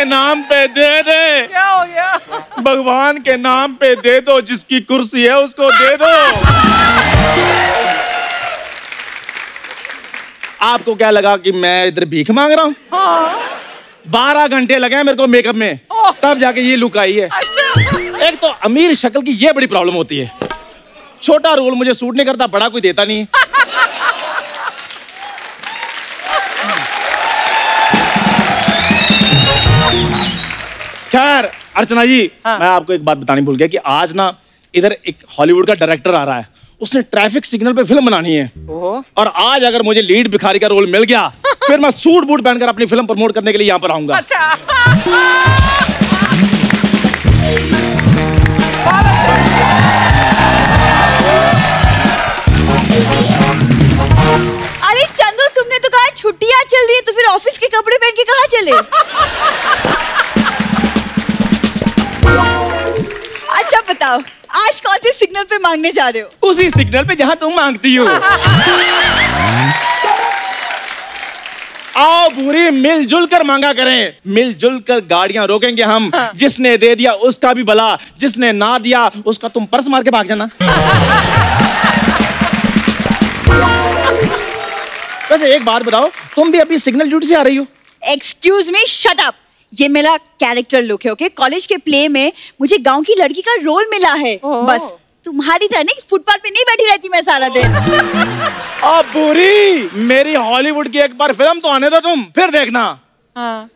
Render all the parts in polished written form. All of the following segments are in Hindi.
नाम पे दे दे। क्या हो गया? भगवान के नाम पे दे दो, जिसकी कुर्सी है उसको दे दो। आपको क्या लगा कि मैं इधर भीख मांग रहा हूँ? हाँ। 12 घंटे लगे हैं मेरे को मेकअप में, तब जाके ये लुक आई है। अच्छा। एक तो अमीर शक्ल की ये बड़ी प्रॉब्लम होती है, छोटा रोल मुझे सूट नहीं करता, बड़ा कोई देता नहीं है। खैर अर्चना जी, हाँ। मैं आपको एक बात बतानी भूल गया कि आज ना इधर एक हॉलीवुड का डायरेक्टर आ रहा है, उसने ट्रैफिक सिग्नल पे फिल्म बनानी है। और आज अगर मुझे लीड भिखारी का रोल मिल गया, फिर मैं सूट बूट पहनकर अपनी फिल्म प्रमोट करने के लिए यहाँ पर आऊंगा। अच्छा। अरे चंदू, तुमने तो कहा छुट्टियां चल रही है, तो फिर ऑफिस के कपड़े पहन के कहाँ चले? अच्छा बताओ, आज कौन से सिग्नल पे मांगने जा रहे हो? उसी सिग्नल पे जहाँ तुम मांगती हो। आओ बुरी, मिलजुल कर मांगा करें, मिलजुल कर गाड़ियां रोकेंगे हम। जिसने दे दिया उसका भी भला, जिसने ना दिया उसका तुम पर्स मार के भाग जाना। वैसे एक बात बताओ, तुम भी अभी सिग्नल ड्यूटी से आ रही हो? Excuse me, shut up. ये मेरा कैरेक्टर लुक है, ओके? कॉलेज के प्ले में मुझे गांव की लड़की का रोल मिला है। बस तुम्हारी तरह नहीं, फुटपाथ पे नहीं बैठी रहती मैं सारा दिन। अब बुरी, मेरी हॉलीवुड की एक बार फिल्म तो आने दो तुम, फिर देखना। हाँ।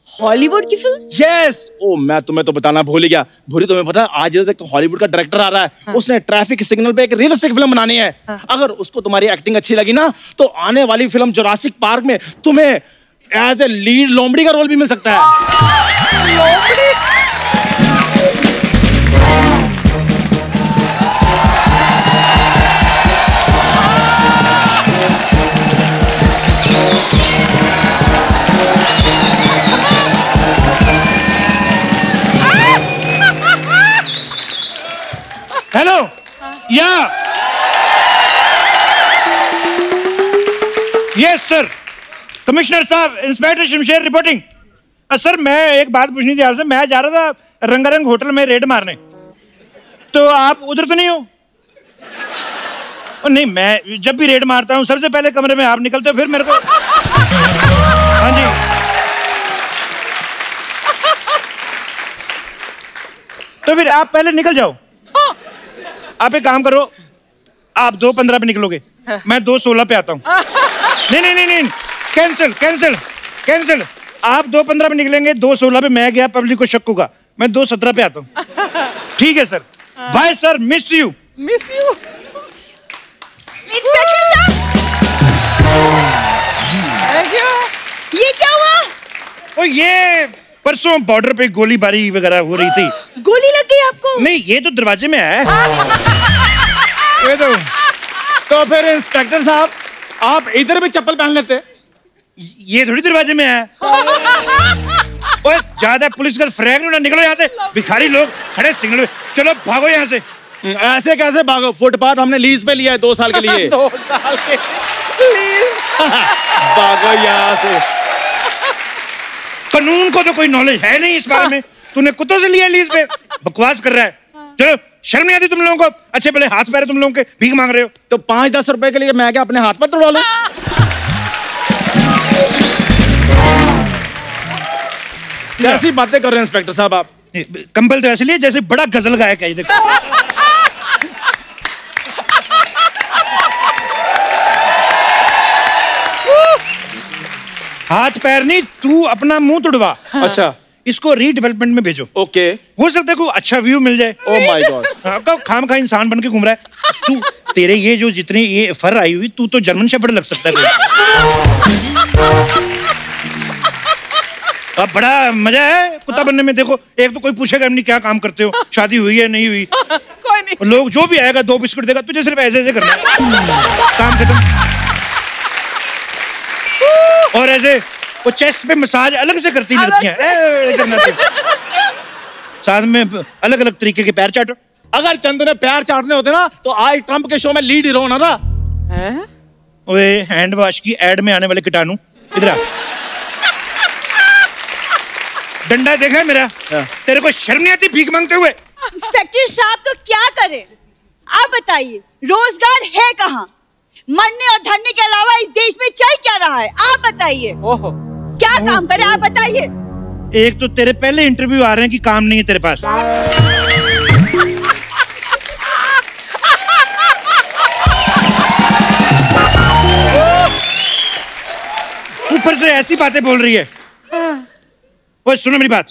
हॉलीवुड की फिल्म? यस। ओ, मैं तुम्हें तो बताना भूल ही गया। भूरी, तुम्हें पता है आज तक हॉलीवुड का डायरेक्टर आ रहा है। हाँ। उसने ट्रैफिक सिग्नल पे एक रियलिस्टिक फिल्म बनानी है। हाँ। अगर उसको तुम्हारी एक्टिंग अच्छी लगी ना, तो आने वाली फिल्म जुरासिक पार्क में तुम्हें एज ए लीड लोमड़ी का रोल भी मिल सकता है। लोमड़ी? हेलो, या यस सर, कमिश्नर साहब, इंस्पेक्टर शमशेर रिपोर्टिंग। सर मैं एक बात पूछनी थी आपसे। मैं जा रहा था रंगारंग होटल में रेड मारने, तो आप उधर तो नहीं हो? नहीं, मैं जब भी रेड मारता हूँ सबसे पहले कमरे में आप निकलते हो, फिर मेरे को। हाँ जी। तो फिर आप पहले निकल जाओ। आप एक काम करो, आप 2:15 पे निकलोगे, मैं 2:16 पे आता हूँ। नहीं नहीं नहीं नहीं, कैंसिल कैंसिल कैंसिल। आप 2:15 पे निकलेंगे, 2:16 पे मैं गया, पब्लिक को शक होगा। मैं 2:17 पे आता हूँ। ठीक है sir, bye sir, miss you. Miss you? Inspector साहब, ये क्या हुआ? ओ, ये परसों बॉर्डर पे गोलीबारी वगैरह हो रही थी। गोली लग गई आपको? नहीं, ये तो दरवाजे में है। ये तो फिर इंस्पेक्टर साहब, आप इधर भी चप्पल पहन लेते। ये थोड़ी दरवाजे में है। ओए, ज्यादा पुलिस का फ्रैग ना, निकलो यहाँ से। भिखारी लोग खड़े सिग्नल पे, चलो भागो यहाँ से। ऐसे कैसे भागो? फुटपाथ हमने लीज पे लिया है 2 साल के लिए। 2 साल के लीज। भागो यहाँ से। कानून को तो कोई नॉलेज है नहीं इस बारे में। तूने कुत्तों से लिया लीज पे, बकवास कर रहा है। चलो, शर्म नहीं आती तुम लोगों को? अच्छे भले हाथ पैर तुम लोगों के, भीख मांग रहे हो। तो 5-10 रुपए के लिए मैं क्या अपने हाथ पर तोड़ा लूं? कैसी बातें कर रहे हैं इंस्पेक्टर साहब आप? कंबल तो ऐसे लिए जैसे बड़ा गजल गायक है। देखो, हाथ पैर नहीं, तू अपना मुंह तुड़वा। अच्छा, इसको रीडेवलपमेंट में भेजो। ओके। हो सकता है कोई अच्छा व्यू मिल जाए। Oh my God. खाम खा इंसान बन के घूम रहा है तू। तेरे ये जो जितनी ये फर आई हुई, तू तो जर्मन शेफर्ड लग सकता है। अब बड़ा मजा है कुत्ता बनने में। देखो, एक तो कोई पूछेगा नहीं क्या काम करते हो, शादी हुई है नहीं हुई। कोई नहीं। लोग जो भी आएगा 2 बिस्कुट देगा, तुझे सिर्फ ऐसे ऐसे करना है, काम खत्म। और ऐसे वो चेस्ट पे मसाज अलग से करती लड़कियां, करना साथ में अलग अलग तरीके के पैर चाटो। अगर चंदू ने पैर चाटने होते ना, तो आज ट्रंप के शो में लीड हीरो होना था। ओए, हैंड वॉश की एड में आने वाले कीटाणु, इधर आ। डंडा देखा है मेरा? तेरे को शर्म नहीं आती भीख मांगते हुए? इंस्पेक्टर साहब तो क्या करें? आप बताइए, रोजगार है कहाँ? मरने और धरने के अलावा इस देश में चल क्या रहा है? आप बताइए, क्या काम करें? आप बताइए। एक तो तेरे पहले इंटरव्यू आ रहे हैं कि काम नहीं है तेरे पास। ऊपर से ऐसी बातें बोल रही है। ओए सुनो मेरी बात,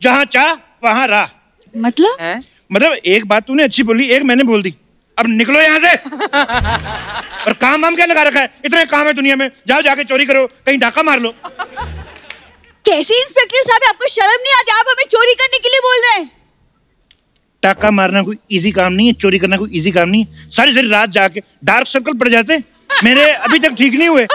जहाँ चाह वहाँ राह। मतलब एक बात तूने अच्छी बोली, एक मैंने बोल दी। अब निकलो यहाँ से। और काम वाम क्या लगा रखा है? इतने काम है दुनिया में, जाओ जाके चोरी करो, कहीं डाका मार लो। कैसे इंस्पेक्टर साहब, आपको शर्म नहीं आती? आप हमें चोरी करने के लिए बोल रहे हैं? डाका मारना कोई इजी काम नहीं है, चोरी करना कोई इजी काम नहीं है। सारी सारी रात जाके डार्क सर्कल पड़ जाते, मेरे अभी तक ठीक नहीं हुए।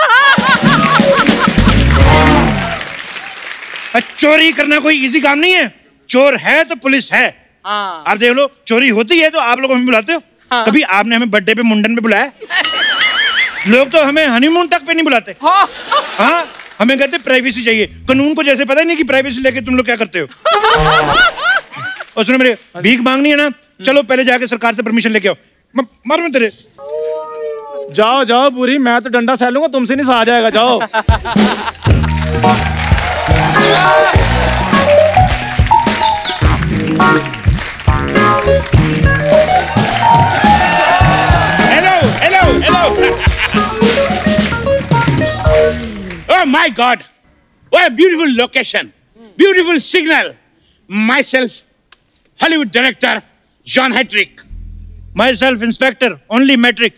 चोरी करना कोई इजी काम नहीं है। चोर है तो पुलिस है। आप देख लो, चोरी होती है तो आप लोग हमें बुलाते हो। कभी आपने हमें बर्थडे पे, मुंडन पे बुलाया? लोग तो हमें हनीमून तक पे नहीं बुलाते। हाँ, हमें कहते प्राइवेसी चाहिए। कानून को जैसे पता ही नहीं कि प्राइवेसी लेके तुम लोग क्या करते हो। और सुनो मेरे, भीख मांगनी है ना, चलो पहले जाके सरकार से परमिशन लेके आओ। मार मैं तेरे। जाओ जाओ पूरी, मैं तो डंडा सह लूंगा, तुमसे नहीं सहा जाएगा। जाओ। Hello. Oh my God! What a beautiful location, beautiful signal. Myself, Hollywood director John Hedrick. Myself, inspector, only metric.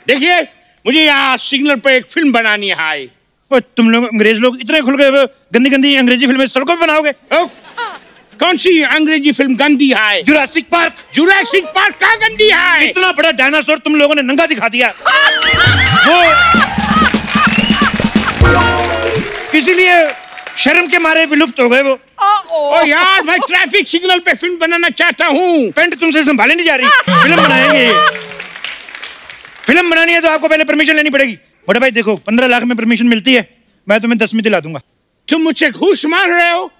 देखिए, मुझे यहाँ सिग्नल पे एक फिल्म बनानी है। तुम लोग अंग्रेज लोग इतने खुल गए, गंदी गंदी अंग्रेजी फिल्में सड़कों पे बनाओगे? कौन सी अंग्रेजी फिल्म गंदी है? Jurassic park. जुरासिक पार्क का गंदी है? इतना बड़ा डायनासोर तुम लोगों ने नंगा दिखा दिया। वो इसीलिए शर्म के मारे विलुप्त हो गए वो। ओ यार, मैं ट्रैफिक सिग्नल पे फिल्म बनाना चाहता हूँ। पेंट तुमसे संभाले नहीं जा रही। फिल्म बनाएंगे। फिल्म बनानी है तो आपको पहले परमिशन लेनी पड़ेगी। बड़े भाई देखो, 15 लाख में परमिशन मिलती है, मैं तुम्हें 10 में दिला दूंगा। तुम मुझसे घूस मांग रहे हो?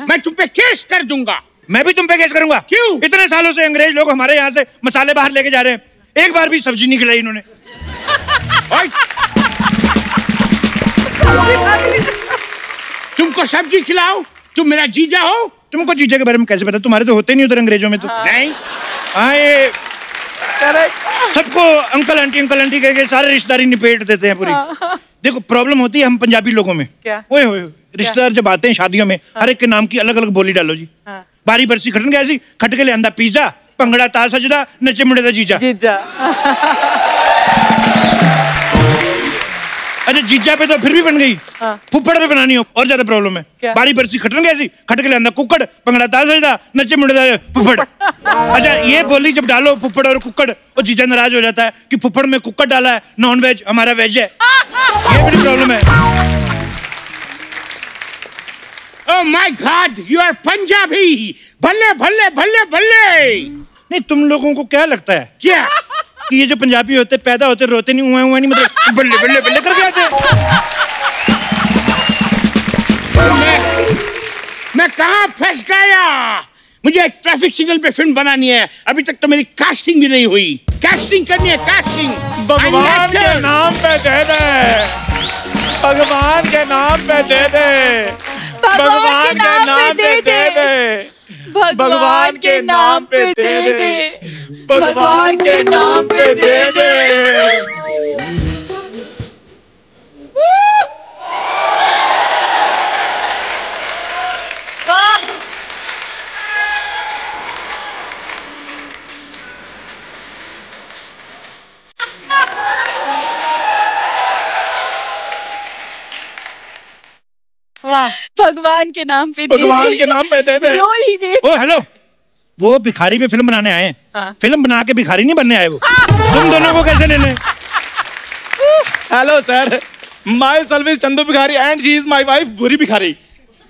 मैं तुम पे केस कर दूंगा। मैं भी तुम पे केस करूंगा। क्यों? इतने सालों से अंग्रेज लोग हमारे यहाँ से मसाले बाहर लेके जा रहे हैं, एक बार भी सब्जी नहीं खिलाई इन्होंने। तुमको सब्जी खिलाओ? तुम मेरा जीजा हो? तुमको जीजा के बारे में कैसे पता? तुम्हारे तो होते नहीं उधर अंग्रेजों में तो। नहीं। हाँ, ये सबको अंकल आंटी कह के सारे रिश्तेदारी निपेट देते हैं पूरी। देखो प्रॉब्लम होती है हम पंजाबी लोगों में। क्या? ओए रिश्तेदार जब आते हैं शादियों में, हर एक के नाम की अलग अलग बोली डालो जी। बारी बरसी खटन गया सी, खट के ले आंदा पिज्जा, भंगड़ा ता सजदा, नचे मुंडे दा जीजा। अच्छा जीजा पे तो फिर भी बन गई, फुफ्फड़ पे बनानी हो और ज्यादा प्रॉब्लम है। बारी बरसी खटन गया सी, खट के ले आंदा कुक्कड़, भंगड़ा ता सजदा, नचे मुंडे दा फुफ्फड़। अच्छा ये बोली जब डालो फुफ्फड़ और कुक्कड़, और जीजा नाराज हो जाता है कि फुफ्फड़ में कुक्कड़ डाला है, नॉन वेज, हमारा वेज है। ये बड़ी प्रॉब्लम है। Oh my God, you are Punjabi. भल्ले भल्ले भल्ले भल्ले। नहीं तुम लोगों को क्या लगता है क्या कि ये जो पंजाबी होते पैदा होते रोते नहीं, हुआ नहीं, मतलब बल्ले बल्ले बल्ले करके आते? मैं कहाँ फंस गया? मुझे ट्रैफिक सिग्नल पे फिल्म बनानी है, अभी तक तो मेरी कास्टिंग भी नहीं हुई। कास्टिंग करनी है, कास्टिंग। भगवान के नाम पे दे दे, भगवान के नाम पे दे दे, भगवान के नाम पे दे दे, भगवान के नाम पे दे दे, भगवान के नाम पे दे दे। भगवान के नाम पे दे दे, भगवान के नाम पे दे दे। रोल ही दे। ओ हेलो, वो भिखारी पे फिल्म बनाने आए हैं। फिल्म बना के भिखारी नहीं बनने आए वो। तुम दोनों को कैसे ले लें? Hello sir, myself is Chandu Bhikhari and she is my wife Buri Bhikhari.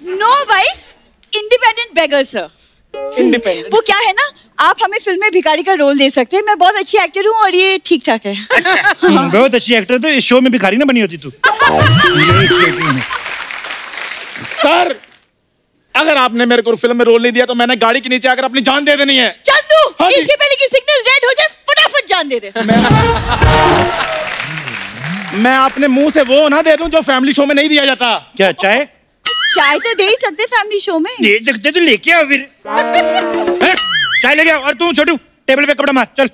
No wife, independent beggar sir. Independent. वो क्या है ना, आप हमें फिल्म में भिखारी का रोल दे सकते हैं। मैं बहुत अच्छी एक्टर हूँ और ये ठीक ठाक है। बहुत अच्छी एक्टर, तो इस शो में भिखारी ना बनी होती तू। सर, अगर आपने मेरे को फिल्म में रोल नहीं दिया तो मैंने गाड़ी के नीचे आकर अपनी जान दे देनी है। चंदू, हाँ जी। इसके पहले कि सिग्नल रेड हो जाए फटाफट जान दे दे। मैं अपने मुंह से वो ना दे दूं जो फैमिली शो में नहीं दिया जाता। क्या चाय? चाय तो दे ही सकते फैमिली शो में। दे सकते तो लेके आओ फिर। चाय लेके आओ। और तू छोटू टेबल पे कपड़ा मार चल।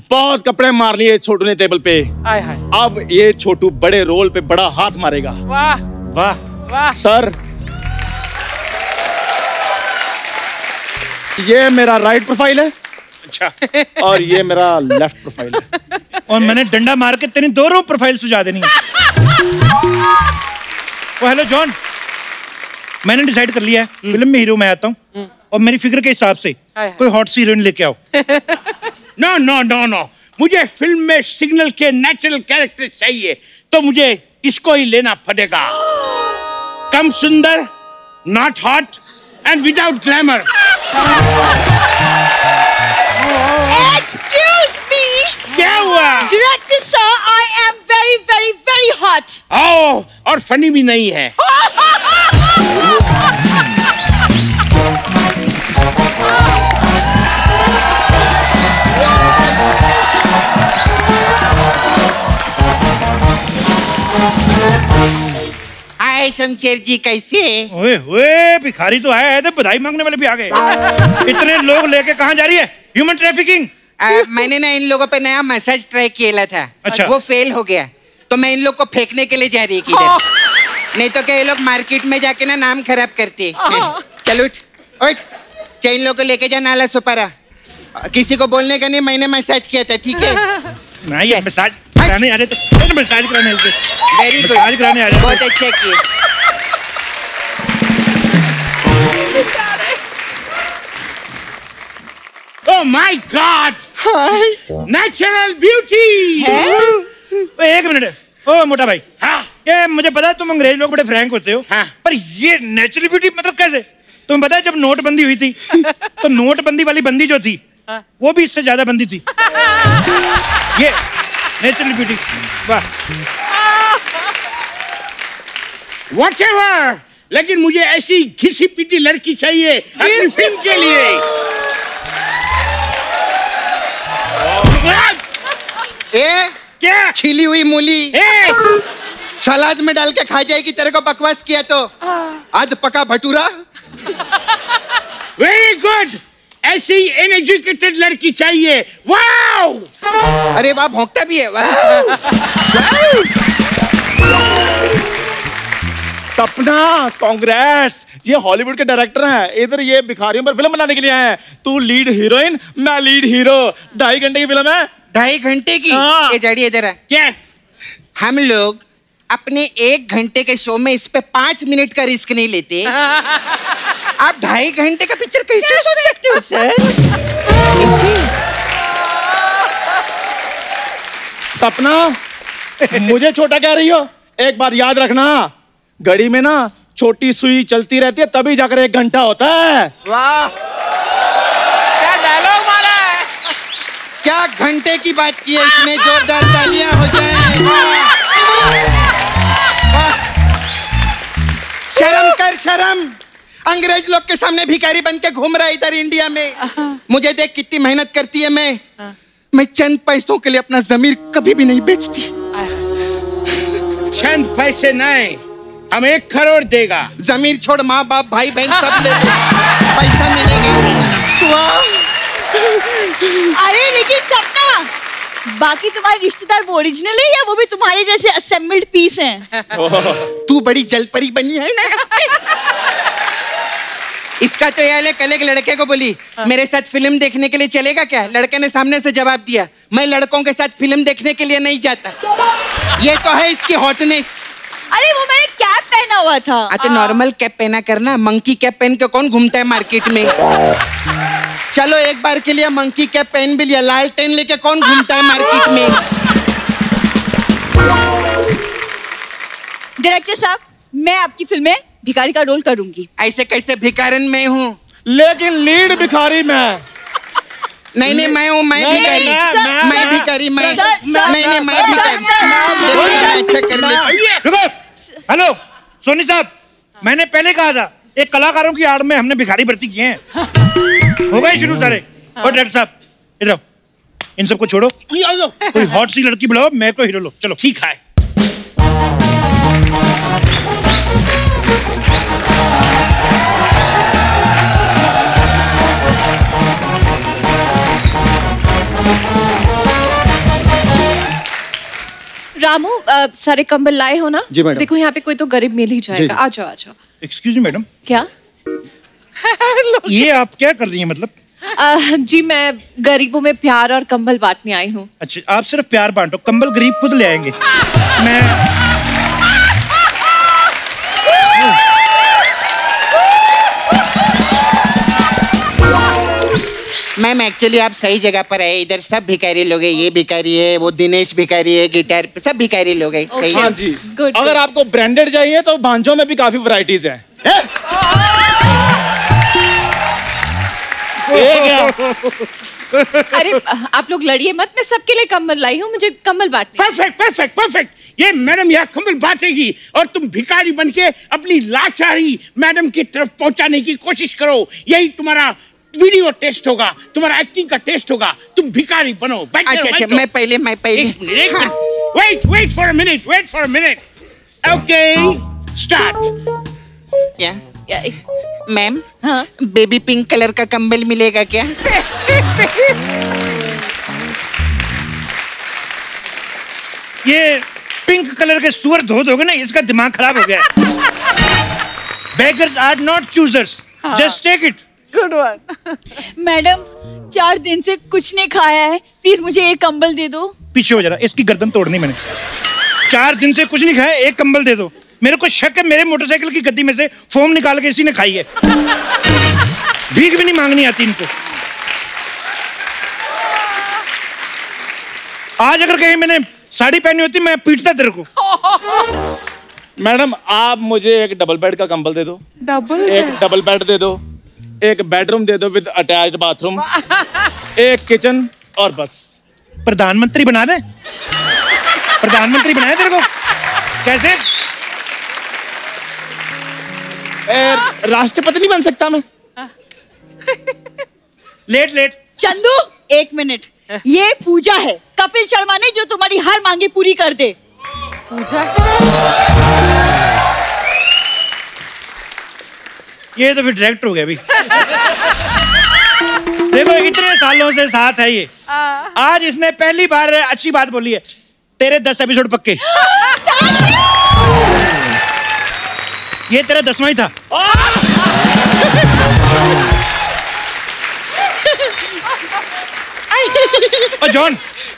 बहुत कपड़े मार लिए छोटू ने टेबल पे। आय हाय। अब ये छोटू बड़े रोल पे बड़ा हाथ मारेगा। वाह वाह वाह। सर, ये मेरा राइट प्रोफाइल है। अच्छा। और ये मेरा लेफ्ट प्रोफाइल है। और मैंने डंडा मार के तेरी दोनों प्रोफाइल सुझा देनी है। ओ हेलो जॉन, मैंने डिसाइड कर लिया है फिल्म में हीरो मैं आता हूँ और मेरी फिगर के हिसाब से कोई हॉट सी हीरोइन लेके आओ। नो नो नो नो, मुझे फिल्म में सिग्नल के नेचुरल कैरेक्टर चाहिए, तो मुझे इसको ही लेना पड़ेगा। कम सुंदर, not hot and without glamour. Excuse me, क्या हुआ? director sir, I am very very very hot. ओ, और फनी भी नहीं है। हाय शमशेर जी, कैसे? ओए ओए, भिखारी तो आया है, तो बधाई मांगने वाले भी आ गए। इतने लोग लेके कहाँ जा रही है? Human trafficking. मैंने ना इन लोगों पे नया मसाज ट्राई किया था। अच्छा। वो फेल हो गया, तो मैं इन लोग को फेंकने के लिए जा रही है किधर। नहीं तो क्या ये लोग मार्केट में जाके ना नाम खराब करते। चलो उठ उठ, चल इन लोग को लेके जा नाला सुपारा। किसी को बोलने का नहीं, मैंने मसाज किया था, ठीक है? नहीं, ये मसाज कराने आ रहे थे। मसाज कराने वेरी गुड, मसाज कराने आ रहे थे। बहुत अच्छा किए। Oh my God! Natural beauty! एक मिनट। ओ मोटा भाई, हाँ। ये मुझे पता है तुम अंग्रेज लोग बड़े फ्रैंक होते हो। हाँ। पर ये नेचुरल ब्यूटी मतलब कैसे? तुम्हें पता है जब नोटबंदी हुई थी तो नोटबंदी वाली बंदी जो थी वो भी इससे ज्यादा बंदी थी। ये नेचुरल ब्यूटी। वाह। Whatever! लेकिन मुझे ऐसी घिसी पिटी लड़की चाहिए अपनी फिल्म के लिए। ए, क्या? छिली हुई मूली ए, सलाद में डाल के खा जाएगी। तेरे को बकवास किया तो आध पका भटूरा। वेरी गुड, ऐसी एजुकेटेड लड़की चाहिए। वाओ! अरे वाह, भौंकता भी है। वाह। सपना, कांग्रेट्स, ये हॉलीवुड के डायरेक्टर हैं। इधर ये भिखारियों पर फिल्म बनाने के लिए आए हैं। तू लीड हीरोइन, मैं लीड हीरो। 2.5 घंटे की फिल्म है। 2.5 घंटे की? हाँ। ये जड़ी इधर है। क्या? हम लोग अपने 1 घंटे के शो में इस पे 5 मिनट का रिस्क नहीं लेते। आप 2.5 घंटे का पिक्चर कैसे सोच सकते हो सर? सपना, मुझे छोटा कह रही हो? एक बात याद रखना, घड़ी में ना छोटी सुई चलती रहती है, तभी जाकर 1 घंटा होता है। वाह, क्या डायलॉग मारा है। क्या घंटे की बात की है इसने। जोरदार तालियां हो जाएं। वाह। शर्म कर, शर्म। अंग्रेज लोग के सामने भिखारी बन के घूम रहा है इधर इंडिया में। मुझे देख कितनी मेहनत करती है। मैं चंद पैसों के लिए अपना जमीर कभी भी नहीं बेचती। चंद पैसे नहीं, हम 1 करोड़ देगा। जमीर छोड़, माँ बाप भाई बहन सब ले लो, पैसा मिलेगा। वाह। अरे लेकिन सपना, बाकी तुम्हारे रिश्तेदार वो ओरिजिनल है या वो भी तुम्हारे जैसे असेंबल्ड पीस हैं? तू बड़ी जलपरी बनी है ना। इसका तो यार है, कल एक लड़के को बोली मेरे साथ फिल्म देखने के लिए चलेगा क्या? लड़के ने सामने से जवाब दिया, मैं लड़कों के साथ फिल्म देखने के लिए नहीं जाता। ये तो है इसकी हॉटनेस। अरे वो मैंने कैप पहना हुआ था। तो नॉर्मल कैप पहना करना, मंकी कैप पहन के कौन घूमता है मार्केट में? चलो एक बार के लिए मंकी कैप पहन भी लिया, लालटेन लेके कौन घूमता है मार्केट में? डायरेक्टर साहब, मैं आपकी फिल्म में भिखारी का रोल करूंगी। ऐसे कैसे भिखारन में हूँ? लेकिन लीड भिखारी मैं। नहीं मैं हूँ, मैं भिखारी, मैं भिखारी, मैं नहीं मैं भिखारी। अच्छा कर ले। रुको, हेलो सोनी साहब, मैंने पहले कहा था एक कलाकारों की आड़ में हमने भिखारी भर्ती किए हैं। हो गए शुरू सारे। और डायरेक्टर साहब इधर आओ, इन सबको छोड़ो, कोई हॉट सी लड़की बुलाओ, मैं को हीरो लो। चलो ठीक है। रामू, सारे कंबल लाए हो ना? जी मैडम। देखो यहाँ पे कोई तो गरीब मिल ही जाएगा। आ जाओ आ जाओ। Excuse me madam. क्या? ये आप क्या कर रही हैं मतलब? जी मैं गरीबों में प्यार और कंबल बांटने आई हूँ। अच्छा, आप सिर्फ प्यार बांटो, कंबल गरीब खुद ले आएंगे। मैम एक्चुअली आप सही जगह पर आए। इधर सब भिखारी लोग हैं, ये भिखारी है, वो दिनेश भिखारी है, गिटार सब भिखारी लोग हैं। सही है? हाँ जी। अगर आपको ब्रांडेड चाहिए तो भांजों में भी काफी वैरायटीज हैं। अरे आप लोग लड़िए मत, मैं सबके लिए कंबल लाई हूँ, मुझे कंबल बांटने। Perfect perfect perfect. ये मैडम यहाँ कंबल बांटेगी और तुम भिखारी बनके अपनी लाचारी मैडम की तरफ पहुंचाने की कोशिश करो। यही तुम्हारा वीडियो टेस्ट होगा, तुम्हारा एक्टिंग का टेस्ट होगा। तुम भिखारी बनो। अच्छा, मैं पहले wait for a minute. Okay start. क्या मैम? हाँ? बेबी पिंक कलर का कंबल मिलेगा क्या? ये पिंक कलर के सुअर धो दोगे ना, इसका दिमाग खराब हो गया है। Beggars are not choosers. Just take it. Good one. Madam 4 दिन से कुछ नहीं खाया है, प्लीज मुझे एक कंबल दे दो। पीछे हो जरा, इसकी गर्दन तोड़नी मैंने। 4 दिन से कुछ नहीं खाया, एक कंबल दे दो। मेरे को शक है मेरे मोटरसाइकिल की गद्दी में से फोम निकाल के इसी ने खाई है। भीख भी नहीं मांगनी आती इनको। आज अगर कहीं मैंने साड़ी पहनी होती मैं पीटता तेरे को। मैडम आप मुझे एक डबल बेड का कंबल दे दो। एक डबल बेड दे दो, एक बेडरूम दे दो विद अटैच्ड बाथरूम, एक किचन और बस। प्रधानमंत्री बना दे। प्रधानमंत्री बनाया तेरे को कैसे? राष्ट्रपति नहीं बन सकता मैं? लेट चंदू 1 मिनट, ये पूजा है कपिल शर्मा ने जो तुम्हारी हर मांगे पूरी कर दे। ये तो फिर डायरेक्टर हो गया अभी। देखो इतने सालों से साथ है ये, आज इसने पहली बार अच्छी बात बोली है। तेरे 10 एपिसोड पक्के। ये तेरा 10वां ही था।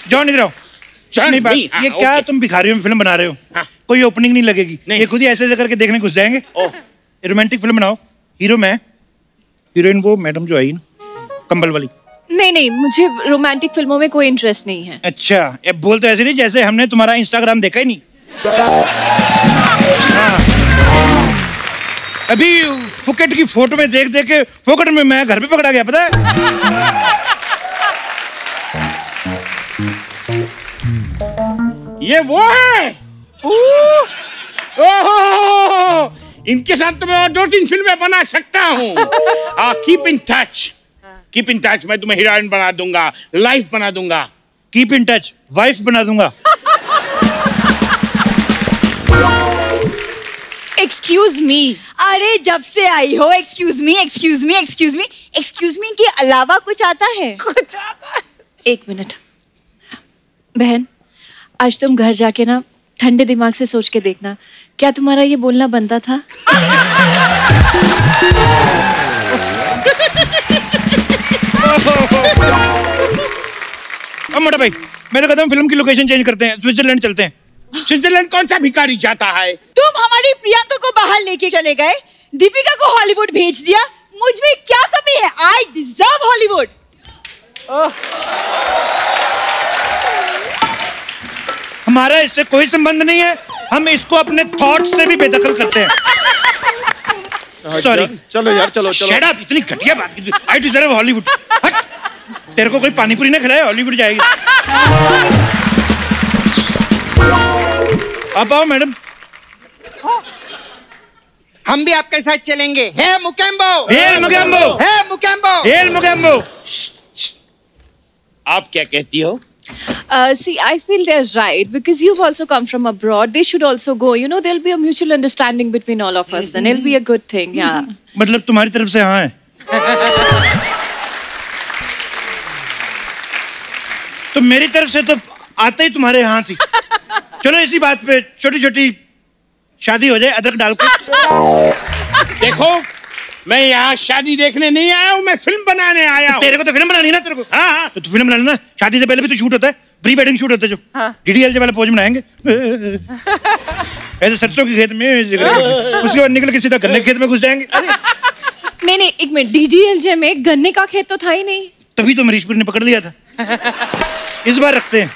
जॉन इधर आओ। नहीं बात, ये क्या तुम भिखारियों में फिल्म बना रहे हो? कोई ओपनिंग नहीं लगेगी, ये खुद ही ऐसे ऐसे करके देखने घुस जाएंगे। रोमांटिक फिल्म बनाओ, हीरो मैं, हीरोइन वो मैडम जो आई ना कंबल वाली। नहीं मुझे रोमांटिक फिल्मों में कोई इंटरेस्ट नहीं है। अच्छा, अब बोल तो ऐसे नहीं जैसे हमने तुम्हारा इंस्टाग्राम देखा ही नहीं। अभी फुकेट की फोटो में देख देख के फोकट में मैं घर पे पकड़ा गया, पता है? ये वो है। ओह, इनके साथ तो मैं और 2-3 फिल्में बना सकता हूँ। Keep in touch. मैं तुम्हें हीरोइन बना दूंगा, लाइफ बना दूंगा। कीप इन टच, वाइफ बना दूंगा। Excuse me. अरे जब से आई हो एक्सक्यूज मी के अलावा कुछ आता है? 1 मिनट बहन, आज तुम घर जाके ना ठंडे दिमाग से सोच के देखना, क्या तुम्हारा ये बोलना बनता था? अब मोटा भाई, मेरे कहता हूँ फिल्म की लोकेशन चेंज करते हैं, स्विट्जरलैंड चलते हैं। स्विट्जरलैंड कौन सा भिखारी चाहता है? तुम हमारी प्रियंका को बाहर लेके चले गए, दीपिका को हॉलीवुड भेज दिया, मुझ में क्या कमी है? I deserve Hollywood. हमारा इससे कोई संबंध नहीं है, हम इसको अपने थॉट से भी बेदखल करते हैं। सॉरी। चलो यार, चलो चलो। शट अप, इतनी घटिया बात की। I deserve Hollywood. हट, तेरे को कोई पानी पूरी ना खिलाए, हॉलीवुड जाएगी। आप आओ मैडम। हम भी आपके साथ चलेंगे। हे मुकेम्बो, हेल मुकेम्बो, हे मुकेम्बो, हेल मुकेम्बो। आप क्या कहती हो? See, I feel they're right because you've also come from abroad. They should also go. You know, there'll be a mutual understanding between all of us. Then it'll be a good thing. Yeah. मतलब तुम्हारी तरफ से हाँ है। तो मेरी तरफ से तो आते ही तुम्हारे यहाँ थी। चलो इसी बात पे छोटी छोटी शादी हो जाए, अदरक डाल के। देखो, मैं यहाँ शादी देखने नहीं आया हूँ, मैं फिल्म बनाने आया हूँ। तेरे को तो फिल्म बनानी है ना, तेरे को। हाँ। तो फिल्म बना लेना। शादी से पहले भी तो शूट होता है, प्री वेडिंग शूट होता है जो। डीडीएल वाला पोज बनाएंगे ऐसे सरसों के खेत में, उसके बाद निकल के सीधा गन्ने के खेत में घुस जाएंगे। नहीं नहीं, एक मिनट, DDLJ में गन्ने का खेत तो था ही नहीं। तभी तो मरीशपुर ने पकड़ लिया था। इस बार रखते हैं।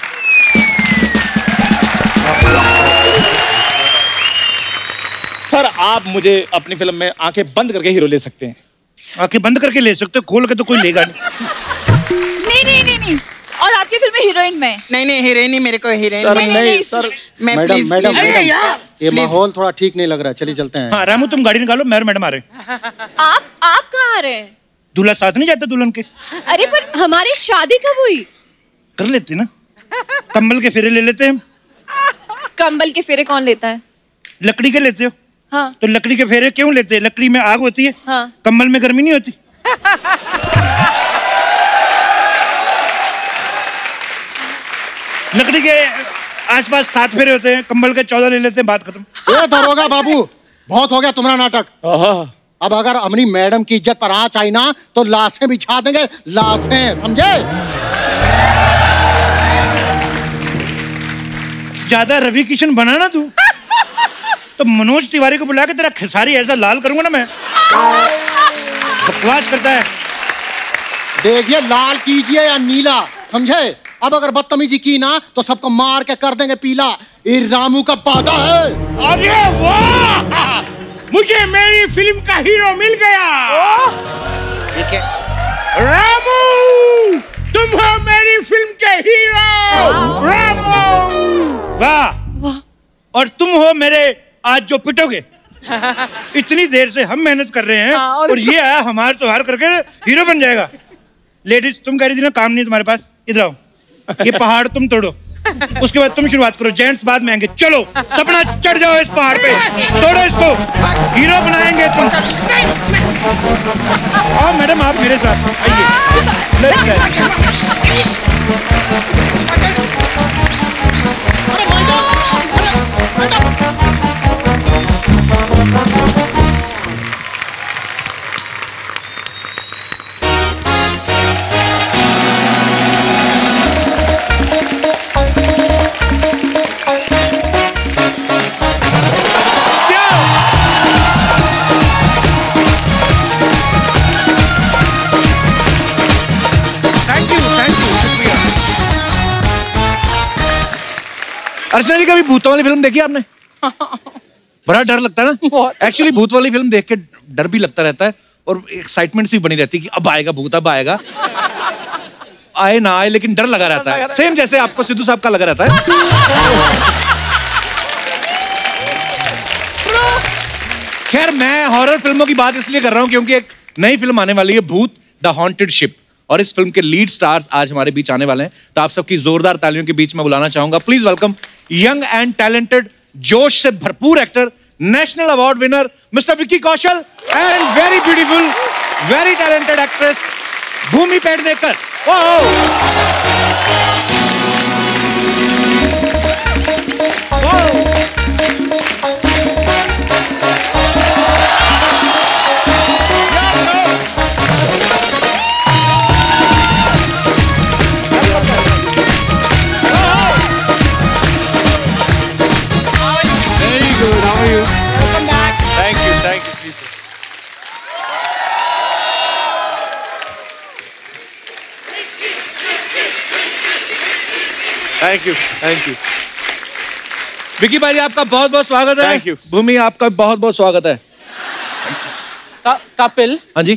सर, आप मुझे अपनी फिल्म में आंखें बंद करके हीरो ले सकते हैं। आंखें बंद करके ले सकते हो, खोल के तो कोई लेगा नहीं। नहीं। और आपकी फिल्म में हीरोइन में? नहीं, हीरोइन ही मेरे को, हीरोइन सर, नहीं, सर। मैडम, ये माहौल थोड़ा ठीक नहीं लग रहा है, चलिए चलते हैं। हाँ रामू, तुम गाड़ी निकालो, मैडम आ रहे हैं। आप कहाँ आ रहे हैं? दूल्हा साथ नहीं जाता दुल्हन के? अरे पर हमारी शादी कब हुई? कर लेते ना, कंबल के फेरे ले लेते हैं। कंबल के फेरे कौन लेता है? लकड़ी के लेते हो? हाँ। तो लकड़ी के फेरे क्यों लेते हैं? लकड़ी में आग होती है। हाँ। कंबल में गर्मी नहीं होती। लकड़ी के आसपास 7 फेरे होते हैं, कंबल के 14 ले लेते हैं, बात खत्म। ए दरोगा बाबू, बहुत हो गया तुम्हारा नाटक। अब अगर अपनी मैडम की इज्जत पर आंच आई ना तो लाशें बिछा देंगे, लाशें, समझे? ज्यादा रवि किशन बना ना तू, तो मनोज तिवारी को बुला के तेरा खेसारी ऐसा लाल करूंगा ना मैं। बकवास करता है। देखिए, लाल कीजिए या नीला, समझे? अब अगर बदतमीजी की ना तो सबको मार के कर देंगे पीला। ये रामू का वादा है। अरे वाह, मुझे मेरी फिल्म का हीरो मिल गया। ठीक है रामू, तुम हो मेरी फिल्म के हीरो। रामू, वाह। और तुम हो मेरे आज जो पिटोगे। इतनी देर से हम मेहनत कर रहे हैं और ये आया हमारे त्योहार करके हीरो बन जाएगा। लेडीज, तुम कह रही थी ना काम नहीं तुम्हारे पास, इधर आओ। ये पहाड़ तुम तोड़ो, उसके बाद तुम शुरुआत करो, जेंट्स बाद में आएंगे। चलो सपना, चढ़ जाओ इस पहाड़ पे, तोड़ो इसको, हीरो बनाएंगे तुम। आओ मैडम, आप मेरे साथ आइए। अर्चना जी, कभी भूतों वाली फिल्म देखी आपने? बड़ा डर लगता है ना। एक्चुअली भूत वाली फिल्म देख के डर भी लगता रहता है और एक्साइटमेंट सी बनी रहती है कि अब आएगा भूत, अब आएगा। आए ना आए, लेकिन डर लगा रहता है, सेम जैसे आपको सिद्धू साहब का लगा रहता है। खैर, मैं हॉरर फिल्मों की बात इसलिए कर रहा हूं क्योंकि एक नई फिल्म आने वाली है, भूत द हॉन्टेड शिप, और इस फिल्म के लीड स्टार्स आज हमारे बीच आने वाले हैं। तो आप सबकी जोरदार तालियों के बीच में बुलाना चाहूंगा। Please welcome young and talented, जोश से भरपूर actor, national award winner mister Vicky Kaushal and very beautiful, very talented actress Bhumi Pednekar. Thank you Vicky भाई, आपका बहुत बहुत स्वागत है। Thank you. भूमि, आपका बहुत बहुत स्वागत है। कपिल, हाँ जी,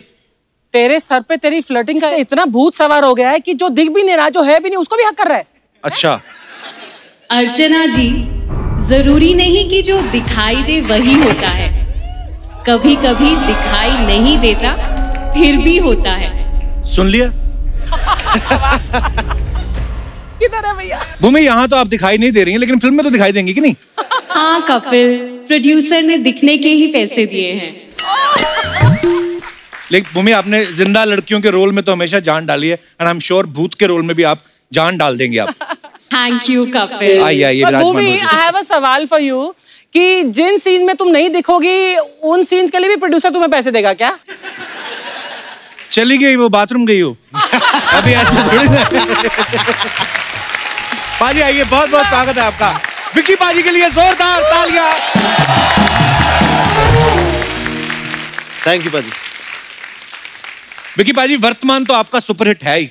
तेरे सर पे तेरी फ्लर्टिंग का इतना भूत सवार हो गया है कि जो दिख भी नहीं रहा, जो है भी नहीं, उसको भी हक कर रहा है। अच्छा। अर्चना जी, जरूरी नहीं कि जो दिखाई दे वही होता है, कभी कभी दिखाई नहीं देता फिर भी होता है। सुन लिया? किधर है भैया? भूमि, यहाँ तो आप दिखाई नहीं दे रही हैं, लेकिन फिल्म में तो दिखाई देंगी कि नहीं? हाँ कपिल, प्रोड्यूसर ने दिखने के ही पैसे दिए हैं। लेकिन भूमि, आपने जिंदा लड़कियों के रोल में तो हमेशा जान डाली है, एंड आई एम श्योर भूत के रोल में भी आप जान डाल देंगे आप। Thank you Kapil. आइए भूमि, आई हैव अ सवाल फॉर यू कि जिन सीन में तुम नहीं दिखोगी उन सीन्स के लिए भी प्रोड्यूसर तुम्हें पैसे देगा क्या? चली गई, वो बाथरूम गई हो। अभी ऐसे थोड़ी ना। पाजी आइए, बहुत बहुत स्वागत है आपका। विक्की पाजी के लिए जोरदार तालियां। थैंक यू पाजी। विक्की पाजी, वर्तमान तो आपका सुपरहिट है ही,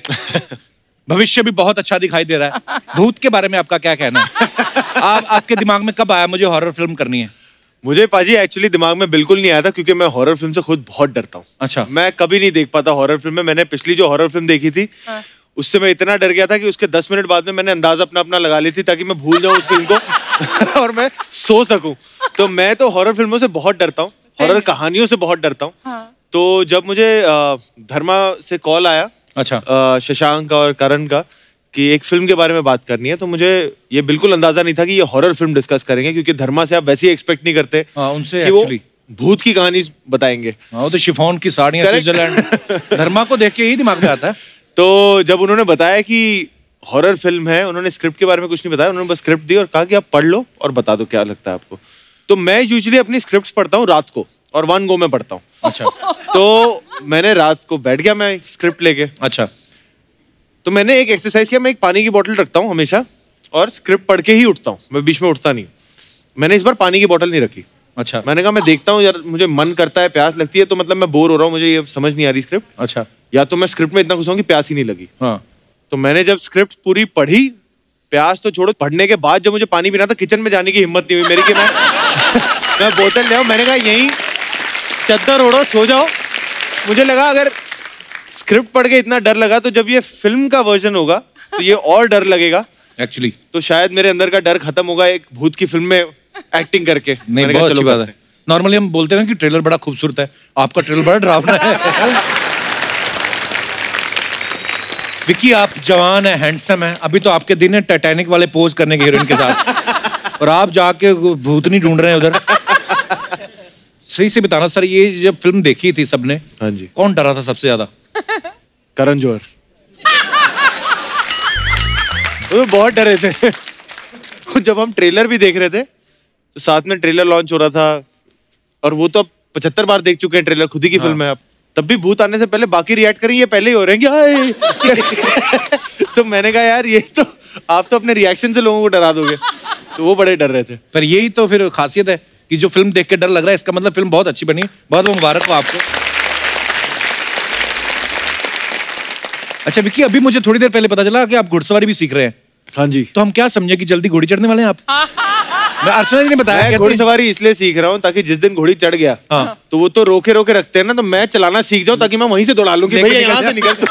भविष्य भी बहुत अच्छा दिखाई दे रहा है। भूत के बारे में आपका क्या कहना है? आपके दिमाग में कब आया मुझे हॉरर फिल्म करनी है? मुझे पाजी एक्चुअली दिमाग में बिल्कुल नहीं आया था, क्योंकि मैं हॉरर फिल्म से खुद बहुत डरता हूँ। अच्छा। मैं कभी नहीं देख पाता हॉरर फिल्म में। मैंने पिछली जो हॉरर फिल्म देखी थी, उससे मैं इतना डर गया था कि उसके 10 मिनट बाद में मैंने अंदाजा अपना लगा ली थी, ताकि मैं भूल जाऊं उस फिल्म को और मैं सो सकूं। तो मैं तो हॉरर फिल्मों से बहुत डरता हूँ, हॉरर कहानियों से बहुत डरता हूँ। तो जब मुझे धर्मा से कॉल आया, अच्छा, शशांक और करण का, कि एक फिल्म के बारे में बात करनी है, तो मुझे ये बिल्कुल अंदाजा नहीं था कि ये हॉरर फिल्म डिस्कस करेंगे, क्योंकि धर्मा से आप वैसे ही एक्सपेक्ट नहीं करते उनसे कि वो भूत की कहानी बताएंगे। वो तो शिफॉन की साड़ियां, स्विट्जरलैंड, धर्मा को देख के ही दिमाग में आता है। तो जब उन्होंने बताया कि हॉरर फिल्म है, उन्होंने स्क्रिप्ट के बारे में कुछ नहीं बताया, उन्होंने बस स्क्रिप्ट दी और कहा कि आप पढ़ लो और बता दो क्या लगता है आपको। तो मैं यूजुअली अपनी स्क्रिप्ट पढ़ता हूँ रात को, और 1 गो में पढ़ता हूँ। अच्छा। तो मैंने रात को बैठ गया मैं स्क्रिप्ट लेके। अच्छा। तो मैंने एक एक्सरसाइज किया, मैं एक पानी की बोतल रखता हूँ हमेशा, और स्क्रिप्ट पढ़ के ही उठता हूँ, मैं बीच में उठता नहीं। मैंने इस बार पानी की बोतल नहीं रखी। अच्छा। मैंने कहा मैं देखता हूँ यार, मुझे मन करता है, प्यास लगती है, तो मतलब मैं बोर हो रहा हूँ, मुझे ये समझ नहीं आ रही स्क्रिप्ट। अच्छा। या तो मैं स्क्रिप्ट में इतना घुसा हूं कि प्यास ही नहीं लगी। हाँ। तो मैंने जब स्क्रिप्ट पूरी पढ़ी, प्यास तो छोड़ो, पढ़ने के बाद जब मुझे पानी पीना था, किचन में जाने की हिम्मत नहीं हुई मेरी कि मैं बोतल ले आऊं। मैंने कहा यहीं चद्दर ओढ़ो, सो जाओ। मुझे लगा अगर स्क्रिप्ट पढ़ के इतना डर लगा, तो जब ये फिल्म का वर्जन होगा तो ये और डर लगेगा एक्चुअली। तो शायद मेरे अंदर का डर खत्म होगा एक भूत की फिल्म में एक्टिंग करके। नहीं, बहुत अच्छी बात है। नॉर्मली हम बोलते हैं कि ट्रेलर बड़ा खूबसूरत है, आपका ट्रेलर बड़ा डरावना है। विक्की, आप जवान है, हैंडसम है, अभी तो आपके दिन है टाइटैनिक वाले पोज करने के हीरोइन के साथ, और आप जाके भूतनी ढूंढ रहे हैं उधर। सही से बताना सर, ये जब फिल्म देखी थी सबने, हाँ जी, कौन डरा था सबसे ज्यादा? करण जौहर। वो बहुत डरे थे। जब हम ट्रेलर भी देख रहे थे, तो साथ में ट्रेलर लॉन्च हो रहा था, और वो तो अब 75 बार देख चुके हैं ट्रेलर, खुद ही की फिल्म है। अब तब भी भूत आने से पहले बाकी रिएक्ट करें, ये पहले ही हो रहे हैं कि तो मैंने कहा यार, ये तो आप तो अपने रिएक्शन से लोगों को डरा दोगे। तो वो बड़े डर रहे थे। पर यही तो फिर खासियत है कि जो फिल्म देख के डर लग रहा है, इसका मतलब फिल्म बहुत अच्छी बनी। बहुत बहुत मुबारक हो आपको। अच्छा विक्की, अभी मुझे थोड़ी देर पहले पता चला कि आप घुड़सवारी भी सीख रहे हैं। हाँ जी। तो हम क्या समझे कि जल्दी घोड़ी चढ़ने वाले हैं आप? मैं अर्चना जी ने बताया, मैं घुड़सवारी इसलिए सीख रहा हूँ ताकि जिस दिन घोड़ी चढ़ गया, तो वो तो रोके रोके रखते हैं ना, तो मैं चलाना सीख जाऊं ताकि मैं वहीं से दौड़ा लूं कि भैया यहाँ से निकल तू।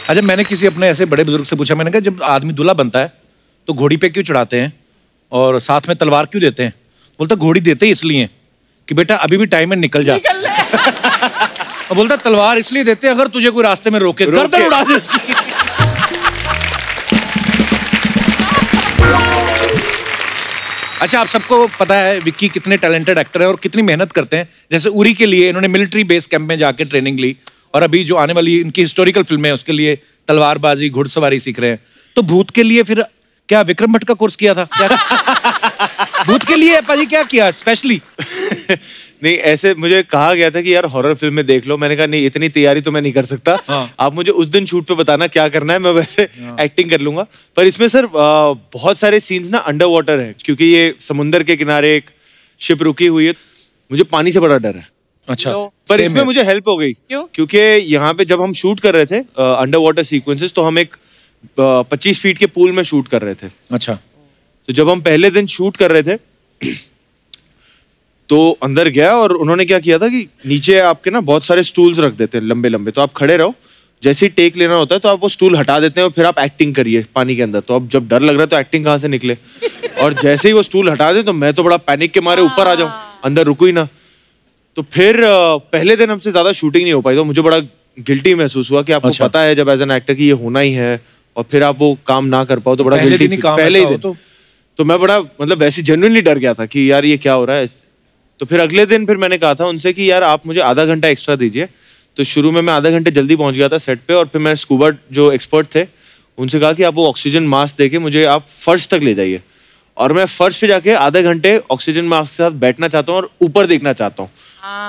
अच्छा, मैंने किसी अपने ऐसे बड़े बुजुर्ग से पूछा, मैंने कहा जब आदमी दूल्हा बनता है तो घोड़ी पे क्यों चढ़ाते हैं और साथ में तलवार क्यों देते हैं? बोलता घोड़ी देते ही इसलिए कि बेटा अभी भी टाइम में निकल जा। और बोलता तलवार इसलिए देते अगर तुझे कोई रास्ते में रोके गर्दन उड़ा दे इसकी। अच्छा, आप सबको पता है विक्की कितने टैलेंटेड एक्टर हैं और कितनी मेहनत करते हैं। जैसे उरी के लिए इन्होंने मिलिट्री बेस कैंप में जाके ट्रेनिंग ली, और अभी जो आने वाली इनकी हिस्टोरिकल फिल्में है उसके लिए तलवारबाजी, घुड़सवारी सीख रहे हैं। तो भूत के लिए फिर क्या विक्रम भट्ट का कोर्स किया था क्या? भूत के लिए पाजी क्या किया स्पेशली? नहीं, ऐसे मुझे कहा गया था कि यार हॉरर फिल्म में देख लो। मैंने कहा नहीं, इतनी तैयारी तो मैं नहीं कर सकता। आप मुझे उस दिन शूट पे बताना क्या करना है, मैं वैसे एक्टिंग कर लूंगा। पर इसमें सर बहुत सारे सीन्स ना अंडर वाटर हैं, क्योंकि ये समुंदर के किनारे एक शिप रुकी हुई है। मुझे पानी से बड़ा डर है। अच्छा, पर इसमें मुझे हेल्प हो गई। क्योंकि यहाँ पे जब हम शूट कर रहे थे अंडर वाटर सीक्वेंसेस, तो हम एक 25 फीट के पूल में शूट कर रहे थे। अच्छा। तो जब हम पहले दिन शूट कर रहे थे तो अंदर गया और उन्होंने क्या किया था कि नीचे आपके ना बहुत सारे स्टूल्स रख देते हैं लंबे लंबे, तो आप खड़े रहो, जैसे ही टेक लेना होता है तो आप वो स्टूल हटा देते हैं और फिर आप एक्टिंग करिए पानी के अंदर। तो अब जब डर लग रहा है तो एक्टिंग कहाँ से निकले, और जैसे ही वो स्टूल हटा दे तो मैं तो बड़ा पैनिक के मारे ऊपर आ जाऊं, अंदर रुको ही ना। तो फिर पहले दिन हमसे ज्यादा शूटिंग नहीं हो पाई, तो मुझे बड़ा गिल्टी महसूस हुआ कि आपको पता है जब एज एन एक्टर कि ये होना ही है और फिर आप वो काम ना कर पाओ तो बड़ा गिल्टी। पहले ही दिन तो मैं बड़ा मतलब वैसे जेन्युइनली डर गया था कि यार ये क्या हो रहा है। तो फिर अगले दिन फिर मैंने कहा था उनसे कि यार आप मुझे आधा घंटा एक्स्ट्रा दीजिए। तो शुरू में मैं आधा घंटे जल्दी पहुंच गया था सेट पे, और फिर मैं स्कूबा जो एक्सपर्ट थे उनसे कहा कि आप वो ऑक्सीजन मास्क देके मुझे आप फर्श तक ले जाइए, और मैं फर्श पे जाके आधे घंटे ऑक्सीजन मास्क के साथ बैठना चाहता हूँ और ऊपर देखना चाहता हूँ।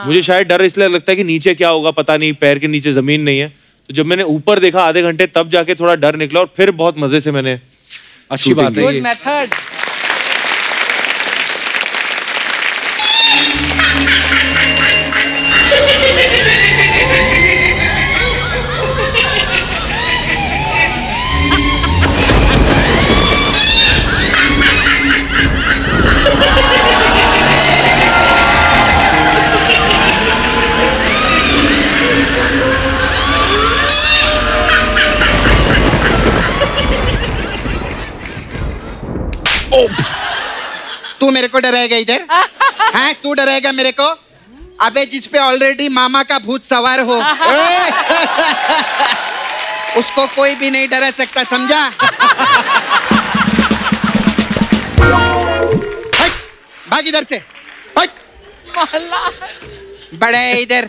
मुझे शायद डर इसलिए लगता है कि नीचे क्या होगा पता नहीं, पैर के नीचे जमीन नहीं है। तो जब मैंने ऊपर देखा आधे घंटे तब जाके थोड़ा डर निकला, और फिर बहुत मजे से मैंने अच्छी बात है मेथड। तू मेरे को डराएगा इधर? हाँ, तू डराएगा मेरे को? अबे जिस पे ऑलरेडी मामा का भूत सवार हो उसको कोई भी नहीं डरा सकता, समझा? भाग इधर से, बड़ा है इधर।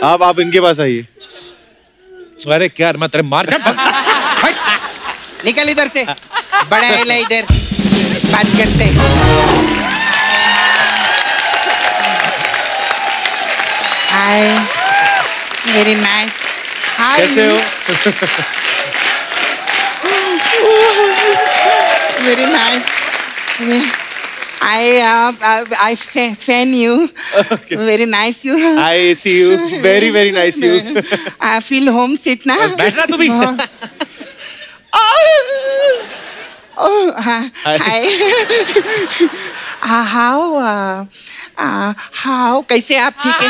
आप इनके पास आइए। अरे क्या मैं तेरे मार निकल इधर से, बड़ा है इधर बात करते। हाय, वेरी नाइस। हाय, कैसे हो? Very nice. I fan you. Okay. Very nice you. I see you. Very very nice you. I feel home. Sit ना। बैठना तू भी। Oh, hi. How? कैसे आप? ठीक है?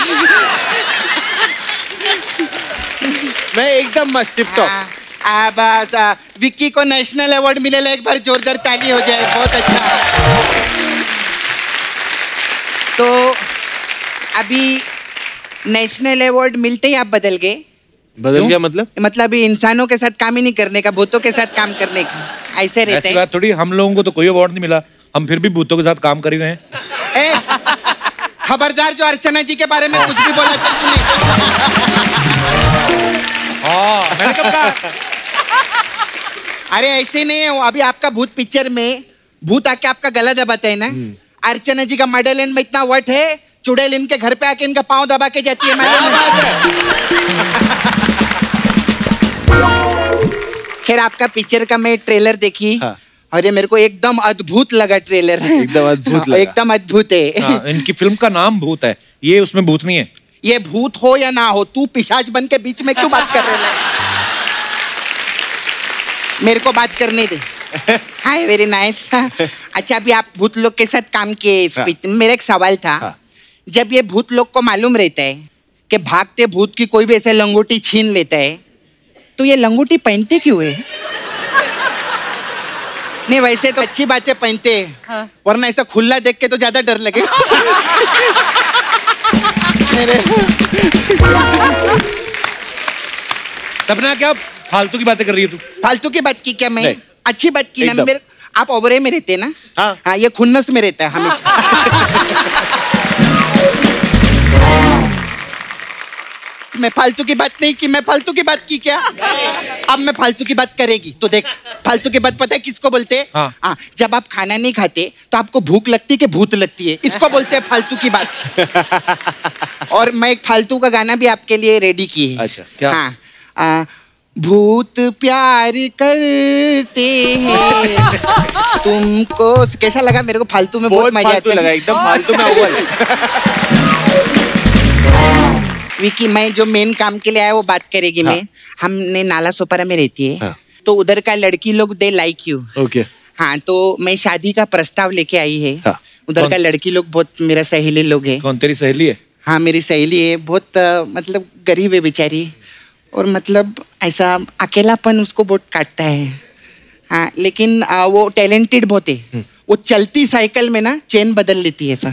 मैं एकदम मस्त टिप टॉप। विक्की को नेशनल अवार्ड मिलेगा, एक बार जोरदार ताली हो जाए, बहुत अच्छा। तो अभी नेशनल अवार्ड मिलते ही आप बदल गए। बदल गया मतलब? मतलब इंसानों के साथ काम ही नहीं करने का, भूतों के साथ काम करने का, ऐसे रहते हैं। बात थोड़ी, हम लोगों को तो कोई अवार्ड नहीं मिला, हम फिर भी भूतों के साथ काम कर ही रहे हैं। खबरदार जो अर्चना जी के बारे में कुछ भी बोला तूने। मैंने कब कहा? अरे ऐसे नहीं है, अभी आपका भूत पिक्चर में भूत आके आपका गला दबाता है ना। अर्चना जी का मॉडल में इतना वट है, चुड़ैल इनके घर पे आके इनका पाँव दबा के जाती है। खैर आपका पिक्चर का मैं ट्रेलर देखी। हाँ। अरे मेरे को एकदम अद्भुत लगा ट्रेलर। एकदम अद्भुत लगा। एकदम अद्भुत है। हाँ, इनकी फिल्म का नाम भूत है, ये उसमें भूत नहीं है। ये भूत हो या ना हो, तू पिशाच बन के बीच में क्यों बात कर रहे हैं? मेरे को बात करने दे। हाय, वेरी नाइस। अच्छा, अभी आप भूत लोग के साथ काम किए। हाँ। मेरा एक सवाल था। हाँ। जब ये भूत लोग को मालूम रहता है कि भागते भूत की कोई भी ऐसे लंगोटी छीन लेता है, तो ये लंगोटी पहनते क्यों है? नहीं, वैसे तो अच्छी बातें पहनते हैं। हाँ। वरना ऐसा खुला देख के तो ज्यादा डर लगेगा। सपना, क्या फालतू की बातें कर रही है तू? फालतू की बात की क्या मैं? अच्छी बात की ना। मेरे आप ओबरे में रहते ना? हाँ। हाँ, ये खुन्नस में रहता है हमेशा। मैं फालतू की बात नहीं की, मैं फालतू की बात की क्या? अब मैं फालतू की बात करेगी तो देख। फालतू की बात पता है किसको बोलते हैं? हाँ। जब आप खाना नहीं खाते तो आपको भूख लगती है कि भूत लगती है, इसको बोलते हैं फालतू की बात। और मैं एक फालतू का गाना भी आपके लिए रेडी की है। अच्छा, क्या? हाँ, भूत प्यार करते हैं तुमको। कैसा लगा मेरे को? फालतू में बहुत मजा आता है। एकदम फालतू में अव्वल। विकी, मैं जो मेन काम के लिए आया वो बात करेगी। हाँ। मैं हमने नाला सोपारा में रहती है। हाँ। तो उधर का लड़की लोग दे लाइक यू। ओके। हाँ, तो मैं शादी का प्रस्ताव लेके आई है। हाँ। उधर का लड़की लोग बहुत मेरा सहेली लोग है। कौन तेरी सहेली है? हाँ, मेरी सहेली है, बहुत मतलब गरीब है बेचारी, और मतलब ऐसा अकेलापन उसको बहुत काटता है। हाँ, लेकिन वो टैलेंटेड बहुत है। वो चलती साइकिल में ना चेन बदल लेती है सर।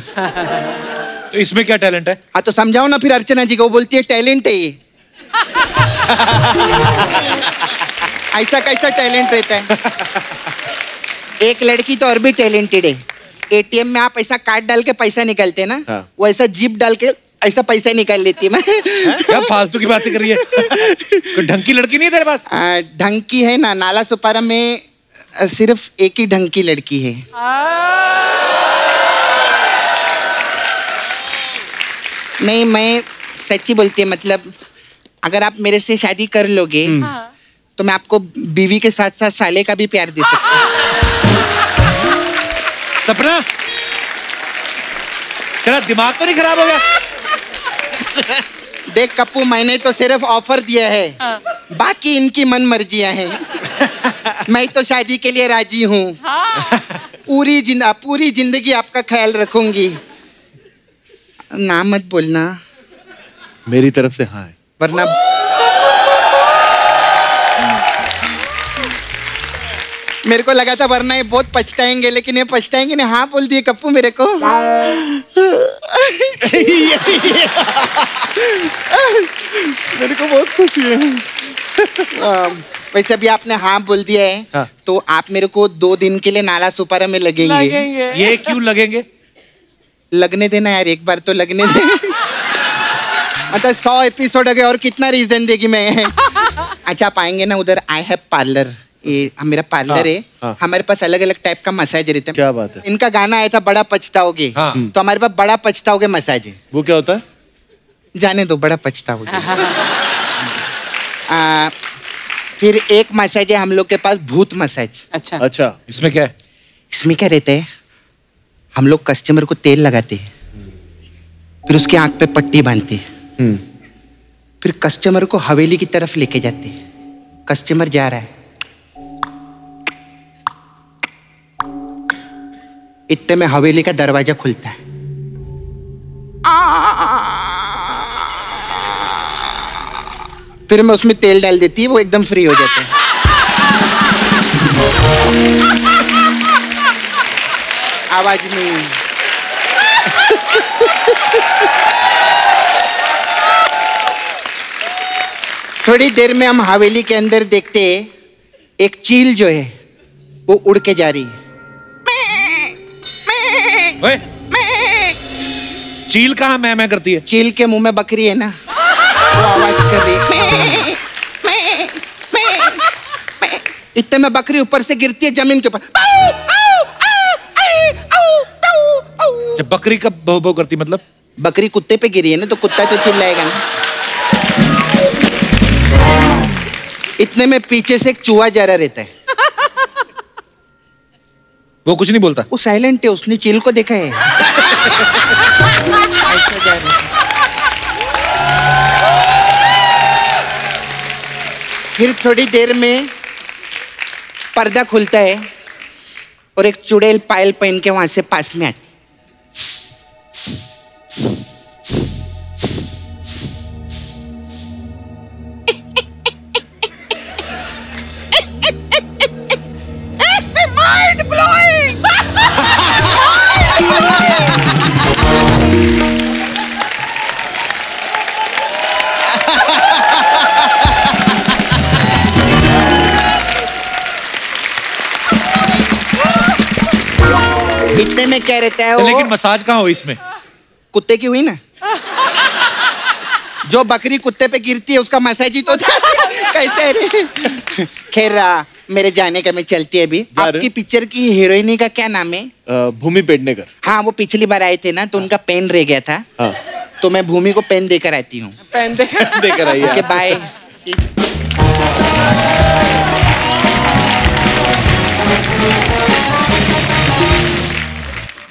तो इसमें क्या टैलेंट है? हाँ, तो समझाओ ना फिर अर्चना जी को। वो बोलती है टैलेंट है ये। ऐसा कैसा टैलेंट रहता है? एक लड़की तो और भी टैलेंटेड है। एटीएम में आप ऐसा कार्ड डाल के पैसा निकालते ना, हाँ। वो ऐसा जीप डाल के ऐसा पैसा निकाल लेती है। मैं क्या फालतू की बातें कर रही है? कोई ढंग की लड़की नहीं है तेरे पास? ढंग की है ना, नाला सुपारा में सिर्फ एक ही ढंग की लड़की है। नहीं, मैं सच्ची बोलती है, मतलब अगर आप मेरे से शादी कर लोगे तो मैं आपको बीवी के साथ साथ साले का भी प्यार दे सकती हूँ। सपना, तेरा दिमाग तो नहीं खराब हो गया? देख कप्पू, मैंने तो सिर्फ ऑफर दिया है, बाकी इनकी मन मर्जियां हैं। मैं तो शादी के लिए राजी हूँ। पूरी जिंदगी आपका ख्याल रखूंगी। ना मत बोलना मेरी तरफ से हाँ है, वरना मेरे को लगा था वरना ये बहुत पछताएंगे, लेकिन ये पछताएंगे नहीं। हाँ बोल दिए कप्पू मेरे को। मेरे को बहुत खुशी है। वैसे भी आपने हाँ बोल दिया है। हाँ। तो आप मेरे को 2 दिन के लिए नाला सुपारा में लगेंगे। ये क्यों लगेंगे? लगने देना यार, एक बार तो लगने दे। मतलब 100 एपिसोड हो गए और कितना रीजन देगी मैं। अच्छा, आप आएंगे ना उधर, आई हैव पार्लर। ये मेरा पार्लर है। हाँ। हमारे पास अलग अलग टाइप का मसाज रहता है। क्या बात है? इनका गाना आया था बड़ा पछताओगे। हाँ। तो हमारे पास बड़ा पछताओगे मसाज है। वो क्या होता है? जाने दो, बड़ा पछताओगे। फिर एक मसाज है हम लोग के पास, भूत मसाज। अच्छा, इसमें क्या है? इसमें क्या रहता है, हम लोग कस्टमर को तेल लगाते हैं, फिर उसके आंख पे पट्टी बांधते हैं, फिर कस्टमर को हवेली की तरफ लेके जाते हैं। कस्टमर जा रहा है, इतने में हवेली का दरवाजा खुलता है। फिर मैं उसमें तेल डाल देती है, वो एकदम फ्री हो जाता है। आवाज नहीं। थोड़ी देर में हम हवेली के अंदर देखते हैं, एक चील जो है वो उड़ के जा रही है। चील कहाँ मैं करती है? चील के मुंह में बकरी है ना, वो आवाज कर रही है। इतने में बकरी ऊपर से गिरती है जमीन के ऊपर। जब बकरी कब भौ भौ करती, मतलब? बकरी कुत्ते पे गिरी है ना, तो कुत्ता तो चिल्लाएगा ना। इतने में पीछे से एक चूहा जा रहा रहता है। वो कुछ नहीं बोलता? वो साइलेंट है, उसने चील को देखा है। ऐसा जा रहा है। फिर थोड़ी देर में पर्दा खुलता है और एक चुड़ैल पायल पहन के वहां से पास में आती। Mind blowing! इतने में क्या रहता है वो? लेकिन मसाज कहाँ हुई इसमें? कुत्ते की हुई ना। जो बकरी कुत्ते पे गिरती है उसका मसाज ही तो था। कैसे रे? खैर मेरे जाने का मैं चलती है अभी। आपकी पिक्चर की हीरोइनी का क्या नाम है? भूमि पेडनेकर। हाँ, वो पिछली बार आए थे ना, तो उनका पेन रह गया था। हाँ। तो मैं भूमि को पेन देकर आती हूँ। पेन देकर आई। Okay, bye.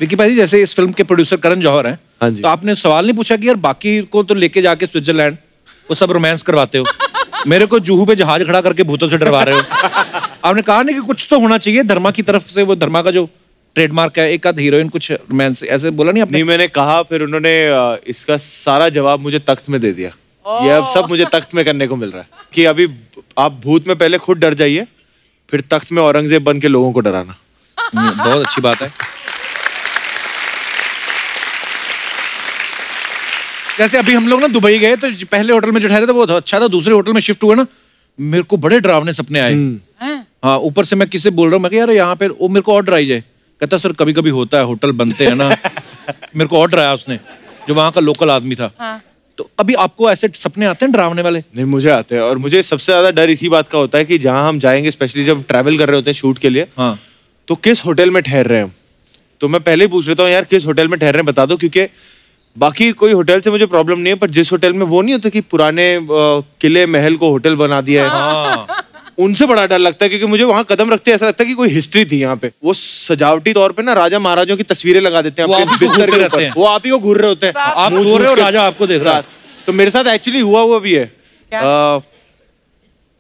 विकी भाई, जैसे इस फिल्म के प्रोड्यूसर करण जौहर हैं, हाँ जी। तो आपने सवाल नहीं पूछा कि यार बाकी को तो लेके जाके स्विट्जरलैंड वो सब रोमांस करवाते हो, मेरे को जुहू पे जहाज खड़ा करके भूतों से डरवा रहे हो? आपने कहा नहीं कि कुछ तो होना चाहिए धर्मा की तरफ से, वो धर्मा का जो ट्रेडमार्क है, एक आध हीरोइन कुछ रोमांस ऐसे बोला नहीं आपने? नहीं, मैंने कहा, फिर उन्होंने इसका सारा जवाब मुझे तख्त में दे दिया। ये अब सब मुझे तख्त में करने को मिल रहा है कि अभी आप भूत में पहले खुद डर जाइए, फिर तख्त में औरंगजेब बन के लोगों को डराना। बहुत अच्छी बात है। जैसे अभी हम लोग ना दुबई गए तो पहले होटल में जो ठहरे थे वो अच्छा था, दूसरे होटल में शिफ्ट हुए ना, मेरे को बड़े डरावने सपने आए। हाँ, ऊपर से मैं किससे बोल रहा हूँ, मैं यार यहाँ पे वो मेरे को और डराई जाए। कहता सर कभी कभी होता है, होटल बनते हैं ना। मेरे को और डराया उसने, जो वहाँ का लोकल आदमी था। तो अभी आपको ऐसे सपने आते हैं डरावने वाले? नहीं, मुझे आते हैं, और मुझे सबसे ज्यादा डर इसी बात का होता है कि जहाँ हम जाएंगे, स्पेशली जब ट्रैवल कर रहे होते हैं शूट के लिए, हाँ, तो किस होटल में ठहर रहे हैं हम। तो मैं पहले ही पूछ लेता हूँ यार किस होटल में ठहर रहे हैं बता दो, क्योंकि बाकी कोई होटल से मुझे प्रॉब्लम नहीं है, पर जिस होटल में वो नहीं होता कि पुराने किले महल को होटल बना दिया है, हाँ, उनसे बड़ा डर लगता है, क्योंकि मुझे वहां कदम रखते ऐसा लगता है कि कोई हिस्ट्री थी यहाँ पे। वो सजावटी तौर पे ना राजा महाराजों की तस्वीरें लगा देते हैं अपने बिस्तर के ऊपर, वो आप ही को घूर रहे होते हैं, आप सो रहे हो, राजा आपको देख रहा है। तो मेरे साथ एक्चुअली हुआ भी है।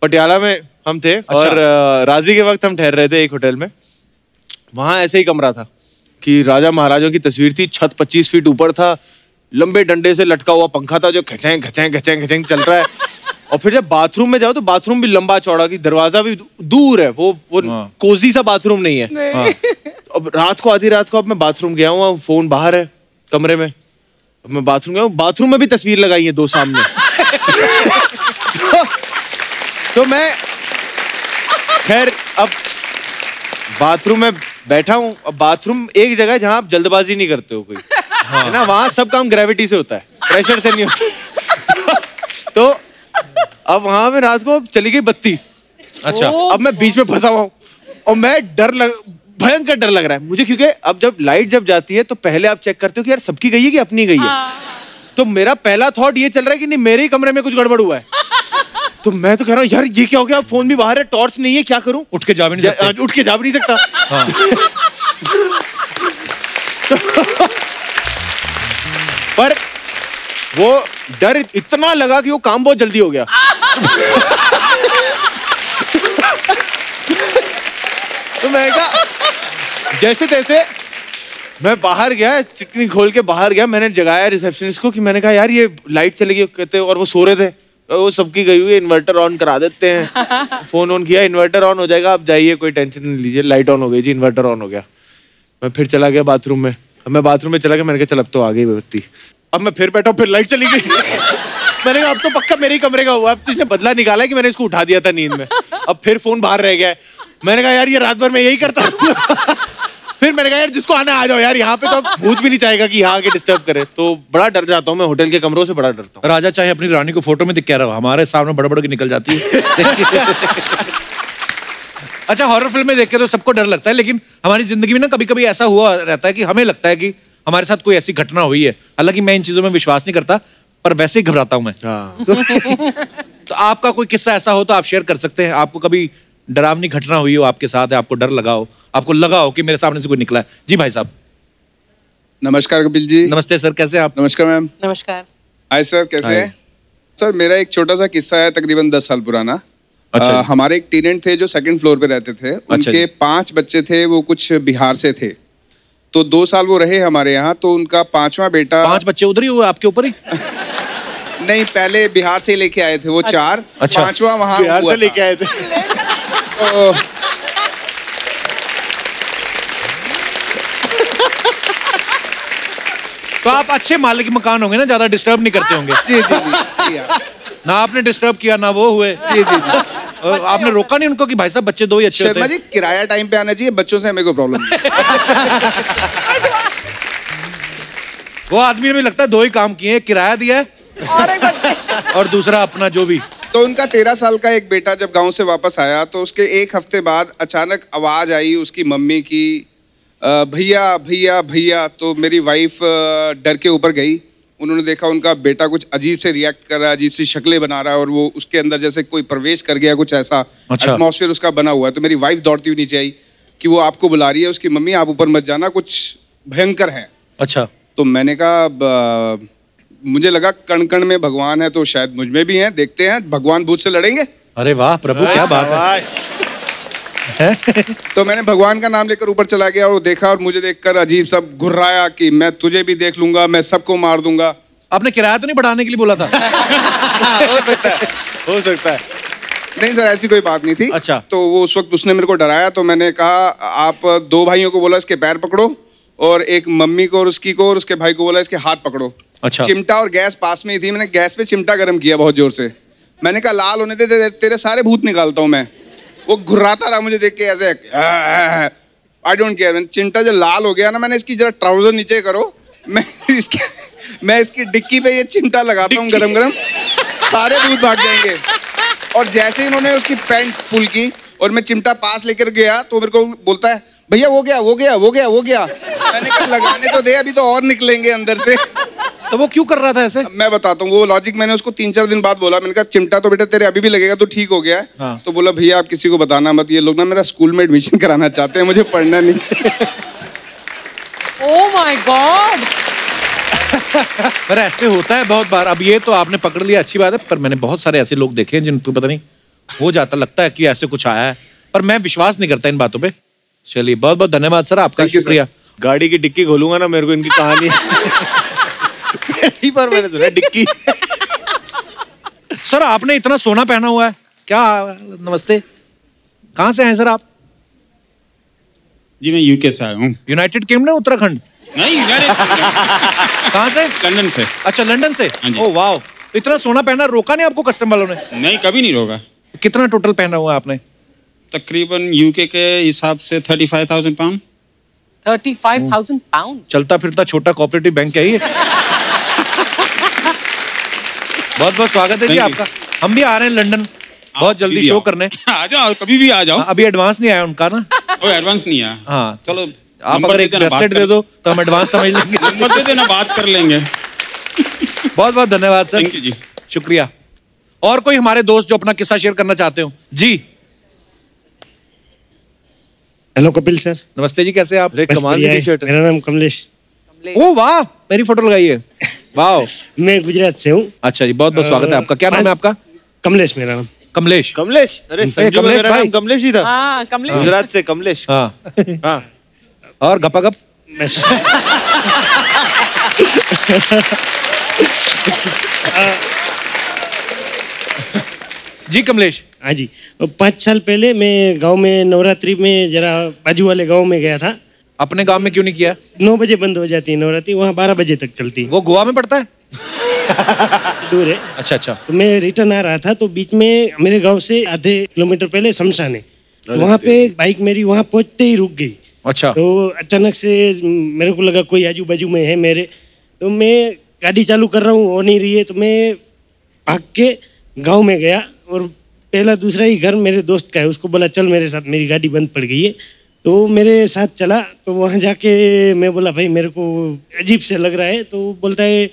पटियाला में हम थे, और राजी के वक्त हम ठहर रहे थे एक होटल में। वहां ऐसे ही कमरा था कि राजा महाराजों की तस्वीर थी, छत 25 फीट ऊपर था, लंबे डंडे से लटका हुआ पंखा था जो खचें खचें खचें खचें चल रहा है। और फिर जब बाथरूम में जाओ तो बाथरूम भी लंबा चौड़ा, की दरवाजा भी दूर है, वो कोजी सा बाथरूम नहीं है। अब रात को, आधी रात को, अब मैं बाथरूम गया हूँ, फोन बाहर है कमरे में, अब मैं बाथरूम गया हूँ, बाथरूम में भी तस्वीर लगाई है 2 सामने। तो मैं खैर अब बाथरूम में बैठा हूँ। अब बाथरूम एक जगह है जहाँ आप जल्दबाजी नहीं करते हो कोई, है ना, वहां सब काम ग्रेविटी से होता है, प्रेशर से नहीं होता। तो अब वहां में रात को चली गई बत्ती। अच्छा, अब मैं बीच में फंसा हुआ हूँ, और मैं भयंकर डर लग रहा है मुझे, क्योंकि अब जब लाइट जब जाती है तो पहले आप चेक करते हो कि यार सबकी गई है कि अपनी गई है। तो मेरा पहला थॉट ये चल रहा है कि नहीं, मेरे ही कमरे में कुछ गड़बड़ हुआ है। तो मैं तो कह रहा हूँ यार ये क्या हो गया, फोन भी बाहर है, टॉर्च नहीं है, क्या करूं? उठ के जा भी नहीं सकता। उठ के जा भी नहीं सकता। हाँ। पर वो डर इतना लगा कि वो काम बहुत जल्दी हो गया। तो मैं कहा जैसे तैसे मैं बाहर गया, चिकनी खोल के बाहर गया, मैंने जगाया रिसेप्शनिस्ट को कि मैंने कहा यार ये लाइट चली गई, कहते, और वो सो रहे थे, वो सबकी गई हुई है, इन्वर्टर ऑन करा देते हैं। फोन ऑन किया, इन्वर्टर ऑन हो जाएगा, आप जाइए, कोई टेंशन नहीं लीजिए, लाइट ऑन हो गई जी, इन्वर्टर ऑन हो गया। मैं फिर चला गया बाथरूम में। अब मैं बाथरूम में चला गया, मैंने कहा चल अब तो आ गई बत्ती। अब मैं फिर बैठा, फिर लाइट चली गई। मैंने कहा अब तो पक्का मेरे ही कमरे का हुआ, अब तो इसने बदला निकाला है कि मैंने इसको उठा दिया था नींद में। अब फिर फोन बाहर रह गया है। मैंने कहा यार ये रात भर मैं यही करता हूँ। फिर मैंने कहा यार जिसको आना आ जाओ यार, यहाँ पे तो भूत भी नहीं चाहेगा कि यहाँ आके डिस्टर्ब करे। तो बड़ा डर जाता हूँ मैं, होटल के कमरों से बड़ा डरता हूँ। राजा चाहे अपनी रानी को फोटो में दिख कह रहा हो, हमारे सामने बड़ा बड़ा की निकल जाती है। अच्छा, हॉरर फिल्में देख के तो सबको डर लगता है, लेकिन हमारी जिंदगी में ना कभी कभी ऐसा हुआ रहता है कि हमें लगता है कि हमारे साथ कोई ऐसी घटना हुई है। हालांकि मैं इन चीजों में विश्वास नहीं करता, पर वैसे ही घबराता हूं मैं। तो आपका कोई किस्सा ऐसा हो तो आप शेयर कर सकते हैं। आपको कभी डरावनी घटना हुई हो आपके साथ, आपको डर लगा हो, आपको लगा हो कि मेरे सामने से कोई निकला है? जी भाई साहब। नमस्कार कपिल जी। नमस्ते सर, कैसे हैं आप? नमस्कार मैम। नमस्कार। हाय सर, कैसे हैं? सर मेरा एक छोटा सा किस्सा है, तकरीबन 10 साल पुराना। अच्छा। हमारे एक टेनेंट थे जो 2nd फ्लोर पे रहते थे। उनके 5 बच्चे थे, वो कुछ बिहार से थे। तो 2 साल वो रहे हमारे यहाँ। तो उनका 5वां बेटा। 5 बच्चे उधर ही हुए आपके ऊपर ही? नहीं, पहले बिहार से लेके आए थे वो। अच्छा। 4। अच्छा। 5वां वहाँ बिहार से लेके आए थे। तो आप अच्छे मालिक मकान होंगे ना, ज्यादा डिस्टर्ब नहीं करते होंगे। जी जी जी। ना आपने डिस्टर्ब किया ना वो हुए। जी जी जी। आपने रोका नहीं उनको कि भाई साहब बच्चे 2 ही अच्छे होते हैं? शर्मा जी, किराया टाइम पे आना चाहिए, बच्चों से हमें कोई प्रॉब्लम नहीं। वो आदमी में लगता है 2 ही काम किए, किराया दिया है और दूसरा अपना जो भी। तो उनका 13 साल का एक बेटा जब गांव से वापस आया तो उसके 1 हफ्ते बाद अचानक आवाज आई उसकी मम्मी की, भैया भैया भैया। तो मेरी वाइफ डर के ऊपर गई। उन्होंने देखा उनका बेटा कुछ अजीब से रिएक्ट कर रहा है, अजीब सी शक्लें बना रहा है, और वो उसके अंदर जैसे कोई प्रवेश कर गया, कुछ ऐसा एटमॉस्फेयर उसका बना हुआ है। तो मेरी वाइफ दौड़ती हुई नीचे आई कि वो आपको बुला रही है, उसकी मम्मी, आप ऊपर मत जाना, कुछ भयंकर है। अच्छा। तो मैंने कहा, मुझे लगा कण कण में भगवान है, तो शायद मुझ में भी है, देखते हैं भगवान भूत से लड़ेंगे। अरे वाह प्रभु, क्या बात है। तो मैंने भगवान का नाम लेकर ऊपर चला गया और देखा और मुझे देखकर अजीब सा घुर्राया कि मैं तुझे भी देख लूंगा, मैं सबको मार दूंगा। आपने किराया तो नहीं बढ़ाने के लिए बोला था? हो सकता है, हो सकता है। नहीं सर, ऐसी कोई बात नहीं थी। अच्छा। तो वो उस वक्त उसने मेरे को डराया, तो मैंने कहा आप 2 भाइयों को बोला इसके पैर पकड़ो, और एक मम्मी को और उसकी को और उसके भाई को बोला इसके हाथ पकड़ो। अच्छा। चिमटा और गैस पास में ही थी, मैंने गैस पे चिमटा गर्म किया बहुत जोर से। मैंने कहा लाल होने दे, तेरे सारे भूत निकालता हूँ मैं। वो घुर्राता रहा मुझे देख के ऐसे, आई डोंट केयर। चिमटा जब लाल हो गया ना, मैंने इसकी जरा ट्राउजर नीचे करो, मैं इसकी डिक्की पे ये चिमटा लगाता हूँ गरम गरम, सारे भूत भाग जाएंगे। और जैसे ही उन्होंने उसकी पैंट पुल की और मैं चिमटा पास लेकर गया, तो मेरे को बोलता है भैया वो गया वो गया वो गया वो गया। मैंने कहा लगाने तो दे, अभी तो और निकलेंगे अंदर से। तो वो क्यों कर रहा था ऐसे? मैं बताता हूँ वो लॉजिक। मैंने उसको 3-4 दिन बाद बोला, मैंने कहा चिमटा तो बेटा तेरे अभी भी लगेगा, तो ठीक हो गया है। हाँ। तो बोला भैया आप किसी को बताना मत, ये लोग ना मेरा स्कूल में एडमिशन कराना चाहते हैं, मुझे पढ़ना नहीं। Oh my God. पर ऐसे होता है बहुत बार। अब ये तो आपने पकड़ लिया, अच्छी बात है, पर मैंने बहुत सारे ऐसे लोग देखे हैं जिनको पता नहीं हो जाता, लगता है कि ऐसे कुछ आया है, पर मैं विश्वास नहीं करता इन बातों पे। चलिए बहुत बहुत धन्यवाद सर, आपका शुक्रिया। गाड़ी की डिक्की खोलूंगा ना, मेरे को इनकी कहानी पहली बार मैंने सुना डिक्की। सर आपने इतना सोना पहना हुआ है क्या? नमस्ते, कहाँ से हैं सर आप? जी मैं यूके से आया हूँ। United kingdom, Uttarakhand? नहीं, कहाँ से? लंदन से। अच्छा लंदन से। ओह वाह, इतना सोना पहना, रोका नहीं आपको कस्टम वालों ने? नहीं, कभी नहीं रोका। कितना टोटल पहना हुआ आपने? तकरीबन यूके के हिसाब से 35,000 पाउंड। 35,000 पाउंड? चलता फिरता छोटा कोऑपरेटिव बैंक है ये। बहुत बहुत स्वागत है जी आपका। हम भी आ रहे हैं लंदन बहुत जल्दी शो करने। आ जाओ, कभी भी आ जाओ। अभी एडवांस नहीं आया उनका ना? वो एडवांस नहीं आया। हाँ चलो, आप अगर एक ब्रेसलेट दे दो तो हम एडवांस समझ लेंगे। नंबर दे देना, बात कर लेंगे। बहुत बहुत धन्यवाद सर। थैंक यू जी, शुक्रिया। और कोई हमारे दोस्त जो अपना किस्सा शेयर करना चाहते हो? जी हेलो कपिल सर। नमस्ते जी, कैसे आप? कमाल की टी-शर्ट है। मेरा नाम कमलेश। ओ वाह, मेरी फोटो लगाई है। वाह। मैं गुजरात से हूँ। अच्छा जी, बहुत बहुत स्वागत है आपका। क्या नाम है आपका? कमलेश मेरा नाम। कमलेश? कमलेश? अरे संजू, मेरा नाम कमलेश ही था। हाँ, कमलेश। गुजरात से कमलेश। हाँ हाँ। और गपागप? जी कमलेश। हाँ जी, 5 साल पहले मैं गांव में नवरात्रि में जरा बाजू वाले गांव में गया था। अपने गांव में क्यों नहीं किया? 9 बजे बंद हो जाती है नवरात्रि, वहाँ 12 बजे तक चलती है। वो गोवा में पड़ता है? दूर है। अच्छा अच्छा। तो मैं रिटर्न आ रहा था, तो बीच में मेरे गांव से आधे किलोमीटर पहले शमशान है, वहाँ पे बाइक मेरी वहाँ पहुँचते ही रुक गई। अच्छा। तो अचानक से मेरे को लगा कोई आजू बाजू में है मेरे, तो मैं गाड़ी चालू कर रहा हूँ, हो नहीं रही है, तो मैं भाग के गाँव में गया और पहला दूसरा ही घर मेरे दोस्त का है, उसको बोला चल मेरे साथ, मेरी गाड़ी बंद पड़ गई है। तो वो मेरे साथ चला, तो वहाँ जाके मैं बोला भाई मेरे को अजीब से लग रहा है, तो वो बोलता है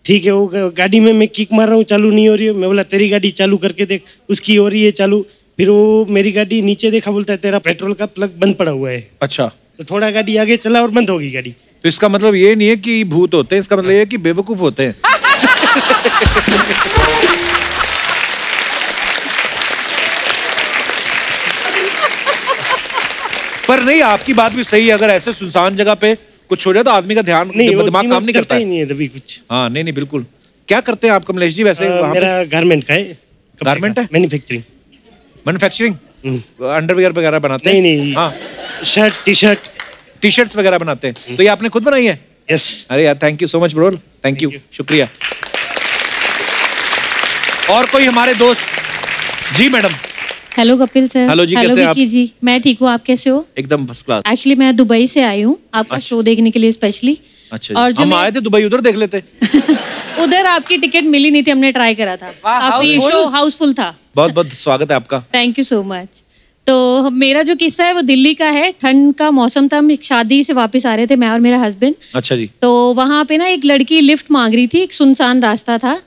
ठीक है। वो गाड़ी में मैं किक मार रहा हूँ, चालू नहीं हो रही है। मैं बोला तेरी गाड़ी चालू करके देख, उसकी हो रही है चालू। फिर वो मेरी गाड़ी नीचे देखा, बोलता है तेरा पेट्रोल का प्लग बंद पड़ा हुआ है। अच्छा। तो थोड़ा गाड़ी आगे चला और बंद हो गई गाड़ी। तो इसका मतलब ये नहीं है कि भूत होते हैं, इसका मतलब ये है कि बेवकूफ होते हैं। पर नहीं, आपकी बात भी सही है, अगर ऐसे सुनसान जगह पे कुछ हो जाए तो आदमी का ध्यान, दिमाग काम नहीं करता है। नहीं है तभी कुछ। हाँ नहीं नहीं बिल्कुल। क्या करते हैं आप कमलेश जी वैसे? मेरा गारमेंट का है। गारमेंट है? मैन्युफैक्चरिंग। मैन्युफैक्चरिंग? अंडरवियर वगैरह बनाते हैं? नहीं। हाँ, शर्ट, टी शर्ट्स वगैरह बनाते हैं। तो ये आपने खुद बनाई है? यस। अरे यार thank you so much bro, thank you, शुक्रिया। और कोई हमारे दोस्त? जी madam. Hello Kapil sir. Hello जी, कैसे आप? जी मैं ठीक हूँ, आप कैसे हो? एकदम फर्स्ट क्लास। एक्चुअली मैं दुबई से आई हूँ आपका शो देखने के लिए स्पेशली। अच्छा। और हम आए थे दुबई, उधर देख लेते। उधर आपकी टिकट मिली नहीं थी, हमने ट्राई करा था, काफी शो हाउसफुल था। बहुत बहुत स्वागत है आपका। Thank you so much. तो मेरा जो किस्सा है वो दिल्ली का है। ठंड का मौसम था, हम शादी से वापस आ रहे थे, मैं और मेरा हस्बैंड। अच्छा जी। तो वहाँ पे ना एक लड़की लिफ्ट मांग रही थी, एक सुनसान रास्ता था,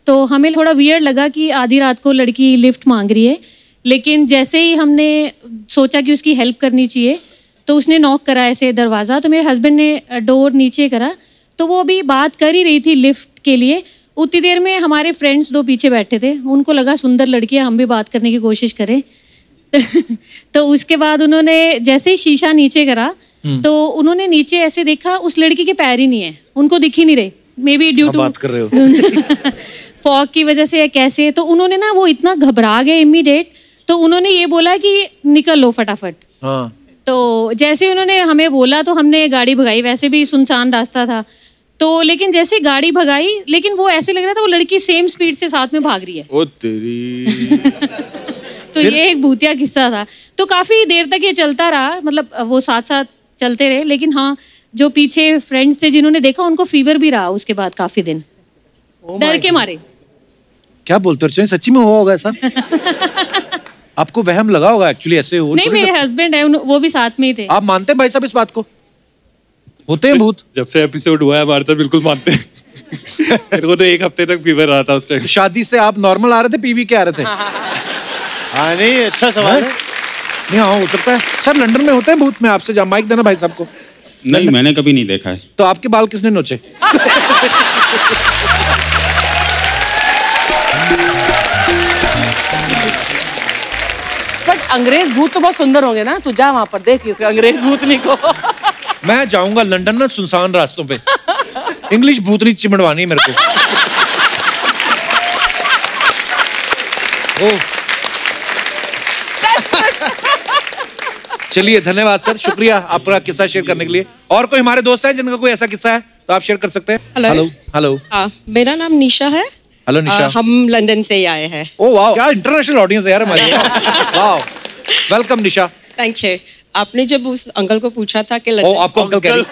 तो हमें थोड़ा वियर्ड लगा कि आधी रात को लड़की लिफ्ट मांग रही है। लेकिन जैसे ही हमने सोचा कि उसकी हेल्प करनी चाहिए, तो उसने नॉक करा ऐसे दरवाज़ा, तो मेरे हस्बैंड ने डोर नीचे करा, तो वो अभी बात कर ही रही थी लिफ्ट के लिए। उतनी देर में हमारे फ्रेंड्स 2 पीछे बैठे थे, उनको लगा सुंदर लड़की है, हम भी बात करने की कोशिश करें। तो उसके बाद उन्होंने जैसे ही शीशा नीचे करा तो उन्होंने नीचे ऐसे देखा, उस लड़की के पैर ही नहीं है, उनको दिख ही नहीं रहे। मे बी ड्यू टू बात कर रहे हो फॉग की वजह से या कैसे, तो उन्होंने ना वो इतना घबरा गए इमीडिएट, तो उन्होंने ये बोला कि निकल लो फटाफट। हाँ। तो जैसे उन्होंने हमें बोला तो हमने गाड़ी भगाई, वैसे भी सुनसान रास्ता था। तो लेकिन जैसे गाड़ी भगाई, लेकिन वो ऐसे लग रहा था वो लड़की सेम स्पीड से साथ में भाग रही है। ओ तेरी तो ये एक भूतिया किस्सा था। तो काफी देर तक ये चलता रहा, मतलब वो साथ साथ चलते रहे, लेकिन हाँ जो पीछे फ्रेंड्स थे जिन्होंने देखा उनको फीवर भी रहा उसके बाद काफी दिन, डर के मारे। क्या बोलते हो, सच्ची में हुआ होगा ऐसा? आपको वहम लगा होगा एक्चुअली ऐसे हो? नहीं, मेरे हस्बैंड है, वो भी साथ में ही थे। आप मानते हैं भाई साहब इस बात को? होते हैं भूत? जब से एपिसोड हुआ है हमारे साथ बिल्कुल मानते हैं। मेरे को तो 1 हफ्ते तक फीवर रहा था उस टाइम। शादी से आप नॉर्मल आ रहे थे, पीवी के आ रहे थे? हाँ नहीं, अच्छा सवाल है। नहीं हाँ हो सकता है। सर लंदन में होते हैं भूत? में आपसे माइक देना भाई साहब को। नहीं, मैंने कभी नहीं देखा है। तो आपके बाल किसने नोचे? बट अंग्रेज भूत तो बहुत सुंदर होंगे ना, तू जा वहां पर देख अंग्रेज भूतनी को। मैं जाऊंगा लंदन में सुनसान रास्तों पे, इंग्लिश भूतनी चिमड़वानी है मेरे को। चलिए धन्यवाद सर, शुक्रिया आपका किस्सा शेयर करने के लिए। और कोई हमारे दोस्त है जिनका कोई ऐसा किस्सा है तो आप शेयर कर सकते हैं। हेलो हेलो, मेरा नाम निशा है। हेलो निशा। हम लंदन से ही आए हैं। ओह वाह, क्या इंटरनेशनल ऑडियंस है यार हमारी। वाह, वेलकम निशा। Thank you. आपने जब उस अंकल को पूछा था कि लंदन... आपको अंकल कह रही।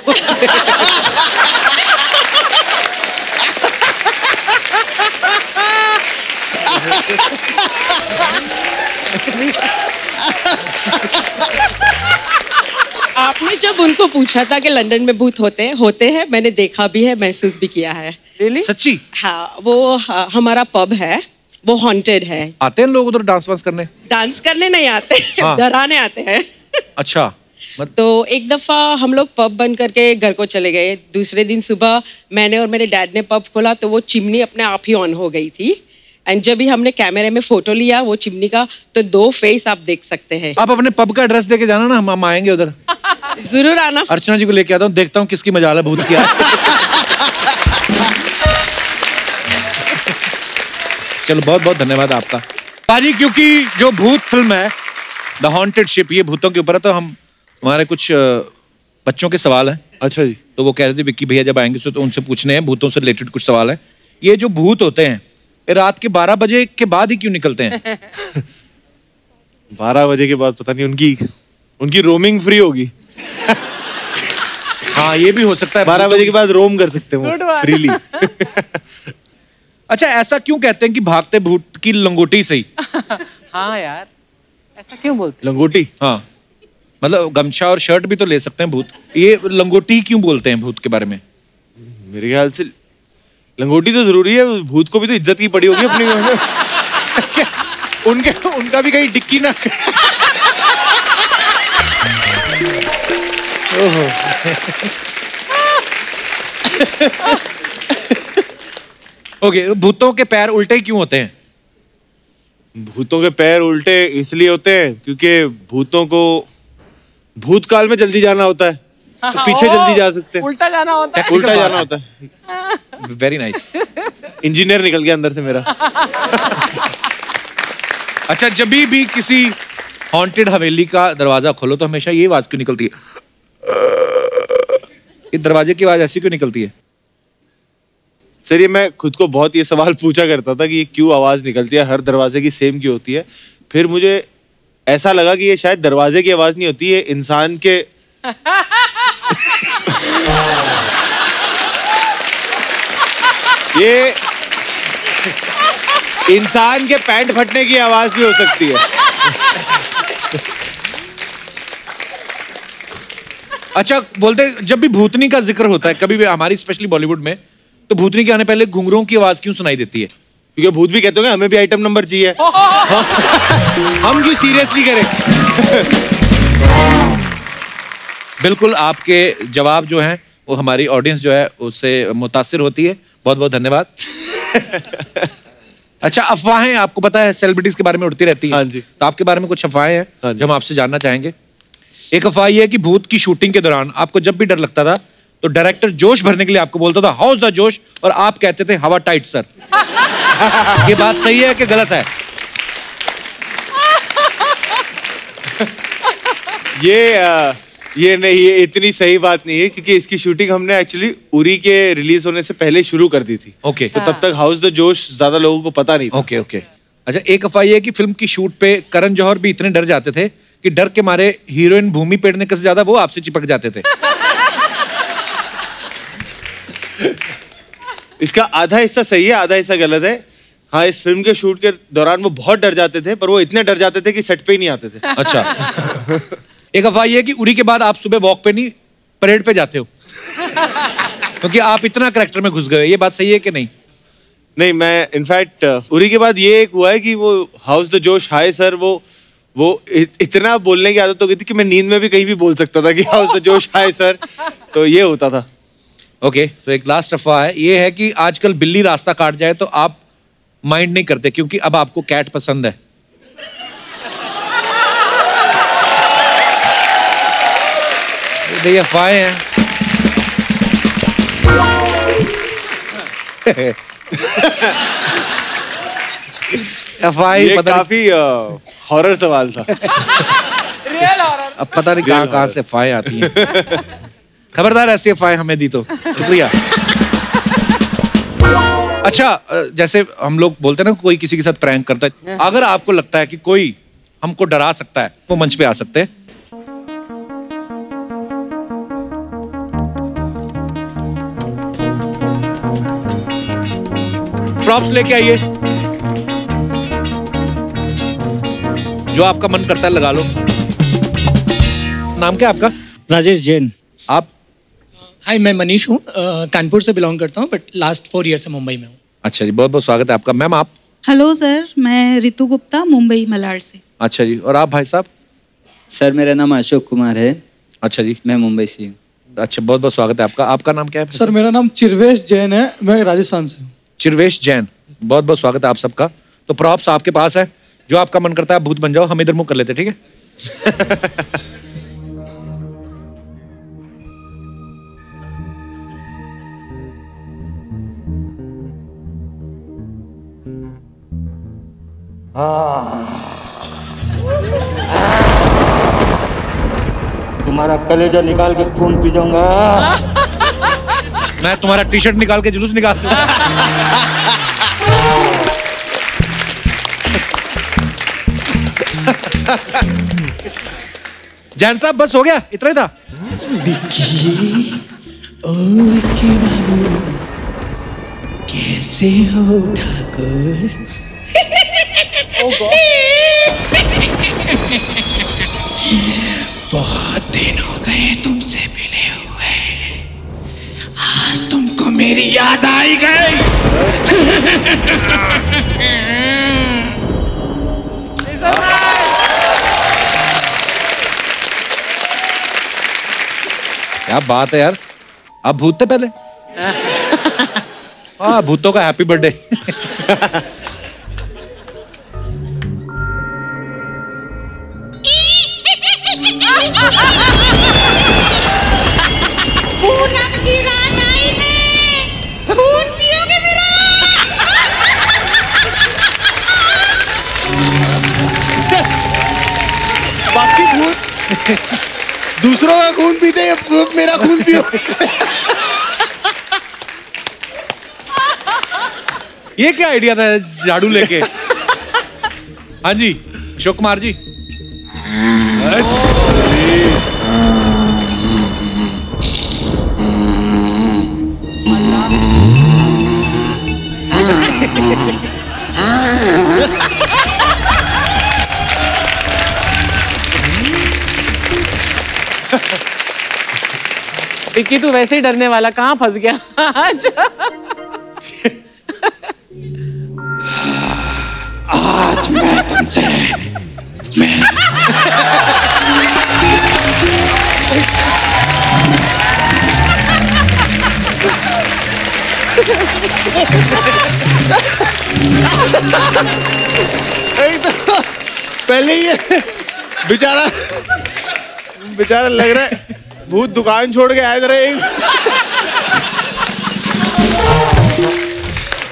आपने जब उनको पूछा था कि लंदन में भूत होते हैं, मैंने देखा भी है, महसूस भी किया है। Really? सच्ची? हाँ, वो हमारा पब है, वो हॉन्टेड है। आते हैं लोग उधर डांस वांस करने? डांस करने नहीं आते, हाँ। डराने आते हैं। अच्छा। तो एक दफा हम लोग पब बंद करके घर को चले गए। दूसरे दिन सुबह मैंने और मेरे डैड ने पब खोला तो वो चिमनी अपने आप ही ऑन हो गई थी। एंड जब भी हमने कैमरे में फोटो लिया वो चिमनी का, तो 2 फेस आप देख सकते हैं। आप अपने पब का एड्रेस देके जाना ना, हम आएंगे उधर। जरूर आना। अर्चना जी को लेके आता हूँ, देखता हूँ किसकी मजाल है भूत की। चलो बहुत बहुत धन्यवाद आपका पाजी, क्योंकि जो भूत फिल्म है द हॉन्टेड शिप, ये भूतों के ऊपर है, तो हमारे कुछ बच्चों के सवाल हैं। अच्छा जी। तो वो कह रहे थे विक्की भैया जब आएंगे तो उनसे पूछने हैं, भूतों से रिलेटेड कुछ सवाल हैं। ये जो भूत होते हैं ये रात के 12 बजे के बाद ही क्यों निकलते हैं? 12 बजे के बाद पता नहीं, उनकी रोमिंग फ्री होगी। हाँ ये भी हो सकता है, 12 बजे के बाद रोम कर सकते हैं वो फ्रीली। अच्छा, ऐसा क्यों कहते हैं कि भागते भूत की लंगोटी से ही? हाँ यार, ऐसा क्यों बोलते? लंगोटी? हाँ, मतलब गमछा और शर्ट भी तो ले सकते हैं भूत, ये लंगोटी क्यों बोलते हैं भूत के बारे में? मेरे ख्याल से लंगोटी तो जरूरी है, भूत को भी तो इज्जत की पड़ी होगी अपनी। उनका भी कहीं डिक्की ना। ओके, भूतों के पैर उल्टे क्यों होते हैं? भूतों के पैर उल्टे इसलिए होते हैं क्योंकि भूतों को भूतकाल में जल्दी जाना होता है, तो पीछे जल्दी जा सकते हैं। उल्टा जाना होता है। उल्टा जाना होता है। Very nice. इंजीनियर निकल गया अंदर से मेरा। अच्छा, जब भी किसी हॉन्टेड हवेली का दरवाजा खोलो तो हमेशा ये आवाज क्यों निकलती है? ये दरवाजे की आवाज ऐसी क्यों निकलती है? सर ये मैं खुद को बहुत ये सवाल पूछा करता था कि ये क्यों आवाज निकलती है, हर दरवाजे की सेम क्यों होती है। फिर मुझे ऐसा लगा कि ये शायद दरवाजे की आवाज नहीं होती है, इंसान के ये इंसान के पैंट फटने की आवाज भी हो सकती है। अच्छा, बोलते जब भी भूतनी का जिक्र होता है कभी भी हमारी स्पेशली बॉलीवुड में, तो भूतनी के आने पहले घुंघरूओं की आवाज क्यों सुनाई देती है? क्योंकि भूत भी कहते हैं हमें भी आइटम नंबर चाहिए। हम क्यों सीरियसली करें? बिल्कुल, आपके जवाब जो हैं वो हमारी ऑडियंस जो है उससे मुतासिर होती है। बहुत बहुत धन्यवाद। अच्छा, अफवाहें आपको पता है सेलिब्रिटीज के बारे में उड़ती रहती हैं। हाँ जी। तो आपके बारे में कुछ अफवाहें हैं जो हम आपसे जानना चाहेंगे। एक अफवाह ये है कि भूत की शूटिंग के दौरान आपको जब भी डर लगता था तो डायरेक्टर जोश भरने के लिए आपको बोलता था हाउस द जोश, और आप कहते थे हवा टाइट सर। ये बात सही है कि गलत है? ये नहीं, ये इतनी सही बात नहीं है क्योंकि इसकी शूटिंग हमने एक्चुअली उरी के रिलीज होने से पहले शुरू कर दी थी। ओके। तो तब तक हाउस द जोश ज्यादा लोगों को पता नहीं था। Okay okay. अच्छा, एक अफवाह ये है कि फिल्म की शूट पे करण जौहर भी इतने डर जाते थे कि डर के मारे हीरोइन भूमि पेडनेकर से ज्यादा वो आपसे चिपक जाते थे। इसका आधा हिस्सा सही है, आधा हिस्सा गलत है। हाँ, इस फिल्म के शूट के दौरान वो बहुत डर जाते थे, पर वो इतने डर जाते थे कि सेट पे ही नहीं आते थे। अच्छा। एक अफवाह ये है कि उरी के बाद आप सुबह वॉक पे नहीं परेड पे जाते हो क्योंकि आप इतना कैरेक्टर में घुस गए। ये बात सही है कि नहीं? नहीं, मैं इनफैक्ट उरी के बाद ये एक हुआ है कि वो हाउस द जोश हाय सर, वो इतना बोलने की आदत हो गई थी कि मैं नींद में भी कहीं भी बोल सकता था कि हाउस द जोश हाय सर, तो ये होता था। ओके, तो एक लास्ट अफवाह है, ये है कि आजकल बिल्ली रास्ता काट जाए तो आप माइंड नहीं करते क्योंकि अब आपको कैट पसंद है। ये अफवाहें हैं। ये काफी हॉरर सवाल था। अब पता नहीं कहाँ से अफवाहें आती हैं। खबरदार ऐसी अफवाहें हमें दी तो शुक्रिया। अच्छा, जैसे हम लोग बोलते हैं ना कोई किसी के साथ प्रैंक करता है, अगर आपको लगता है कि कोई हमको डरा सकता है वो मंच पे आ सकते हैं। प्रॉप्स लेके आइए, जो आपका मन करता है लगा लो। नाम क्या आपका? राजेश जैन। आप? हाय, मैं मनीष हूँ, कानपुर से बिलोंग करता हूँ, बट लास्ट 4 ईयर से मुंबई में हूँ। अच्छा जी, बहुत बहुत स्वागत है आपका। मैम आप? हेलो सर, मैं रितु गुप्ता, मुंबई मलाड से। अच्छा जी, और आप भाई साहब? सर, मेरा नाम अशोक कुमार है। अच्छा जी, मैं मुंबई से हूँ। अच्छा, बहुत बहुत स्वागत है आपका। आपका नाम क्या है? सर, मेरा नाम चिरवेश जैन है, मैं राजस्थान से हूँ। चिरवेश जैन, बहुत बहुत स्वागत है आप सबका। तो प्रॉप्स आपके पास है, जो आपका मन करता है भूत बन जाओ, हम इधर मुंह कर लेते, ठीक है? तुम्हारा कलेजा निकाल के खून पी जाऊंगा। मैं तुम्हारा टी शर्ट निकाल के जुलूस निकाल दूंगा। जैन साहब, बस हो गया, इतना ही था। बाबू, कैसे हो ठाकुर? बहुत दिन हो गए तुमसे मिले हुए, आज तुमको मेरी याद आई गई। क्या बात है यार, आप भूत थे पहले? हाँ, भूतों का हैप्पी बर्थडे। पूनम की रात आई है, खून पियोगे मेरा? बाकी भूत दूसरों का खून पीते, मेरा खून पियो। ये क्या आइडिया था झाड़ू लेके? हाँ जी, अशोक कुमार जी। विक्की, तू वैसे ही डरने वाला, कहाँ फंस गया? आज मैं तुमसे तो पहले ये बेचारा लग रहा है भूत दुकान छोड़ के आए थे।